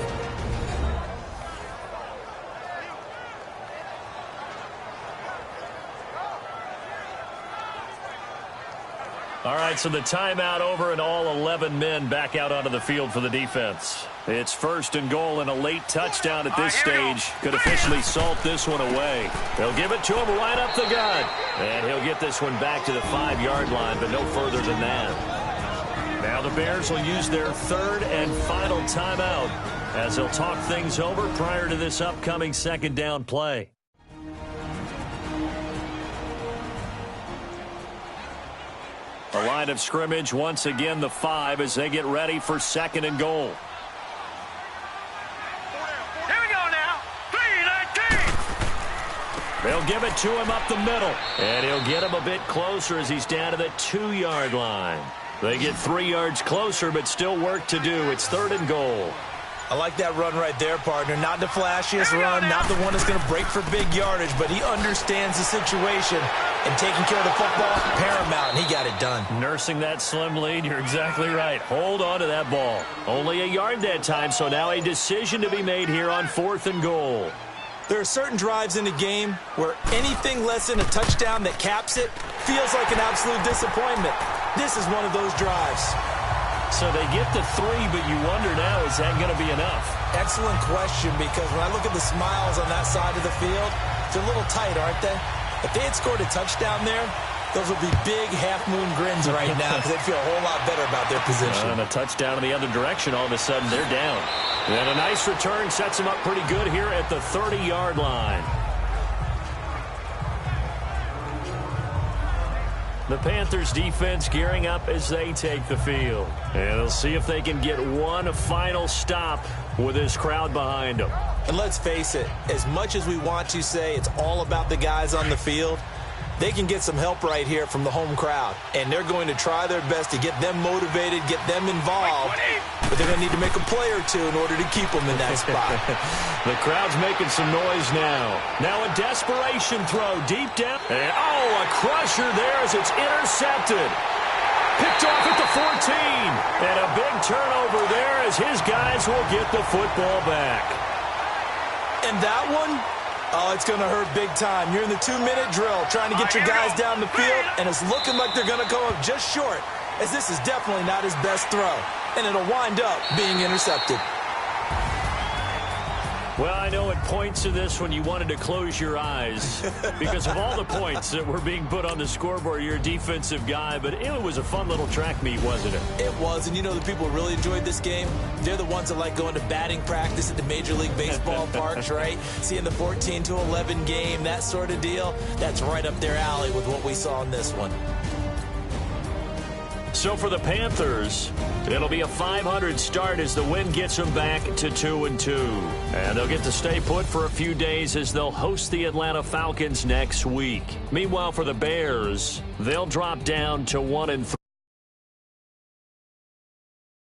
All right, so the timeout over and all 11 men back out onto the field for the defense. It's 1st and goal, and a late touchdown at this stage could officially salt this one away. They'll give it to him right up the gut. And he'll get this one back to the 5-yard line, but no further than that. Now the Bears will use their 3rd and final timeout as they'll talk things over prior to this upcoming 2nd down play. The line of scrimmage, once again, the 5 as they get ready for 2nd and goal. Here we go now. 3-19. They'll give it to him up the middle. And he'll get him a bit closer as he's down to the 2-yard line. They get 3 yards closer, but still work to do. It's 3rd and goal. I like that run right there, partner. Not the flashiest run, not the one that's going to break for big yardage, but he understands the situation, and taking care of the football, paramount, and he got it done. Nursing that slim lead, you're exactly right. Hold on to that ball. Only a yard that time, so now a decision to be made here on 4th and goal. There are certain drives in the game where anything less than a touchdown that caps it feels like an absolute disappointment. This is one of those drives. So they get the 3, but you wonder now, is that going to be enough? Excellent question, because when I look at the smiles on that side of the field, they're a little tight, aren't they? If they had scored a touchdown there, those would be big half-moon grins right now because they'd feel a whole lot better about their position. And a touchdown in the other direction, all of a sudden they're down. And a nice return sets them up pretty good here at the 30-yard line. The Panthers defense gearing up as they take the field. And they'll see if they can get one final stop with this crowd behind them. And let's face it, as much as we want to say it's all about the guys on the field, they can get some help right here from the home crowd. And they're going to try their best to get them motivated, get them involved. But they're going to need to make a play or two in order to keep them in that spot. The crowd's making some noise now. Now a desperation throw deep down. And, a crusher there as it's intercepted. Picked off at the 14. And a big turnover there as his guys will get the football back. And that one, it's going to hurt big time. You're in the 2-minute drill trying to get your guys down the field, and it's looking like they're going to go up just short, as this is definitely not his best throw, and it'll wind up being intercepted. Well, I know at points of this when you wanted to close your eyes because of all the points that were being put on the scoreboard. You're a defensive guy, but it was a fun little track meet, wasn't it? It was, and you know the people who really enjoyed this game? They're the ones that like going to batting practice at the Major League Baseball parks, right? Seeing the 14-11 game, that sort of deal. That's right up their alley with what we saw in this one. So for the Panthers, it'll be a .500 start as the win gets them back to 2-2. And they'll get to stay put for a few days as they'll host the Atlanta Falcons next week. Meanwhile, for the Bears, they'll drop down to 1-3.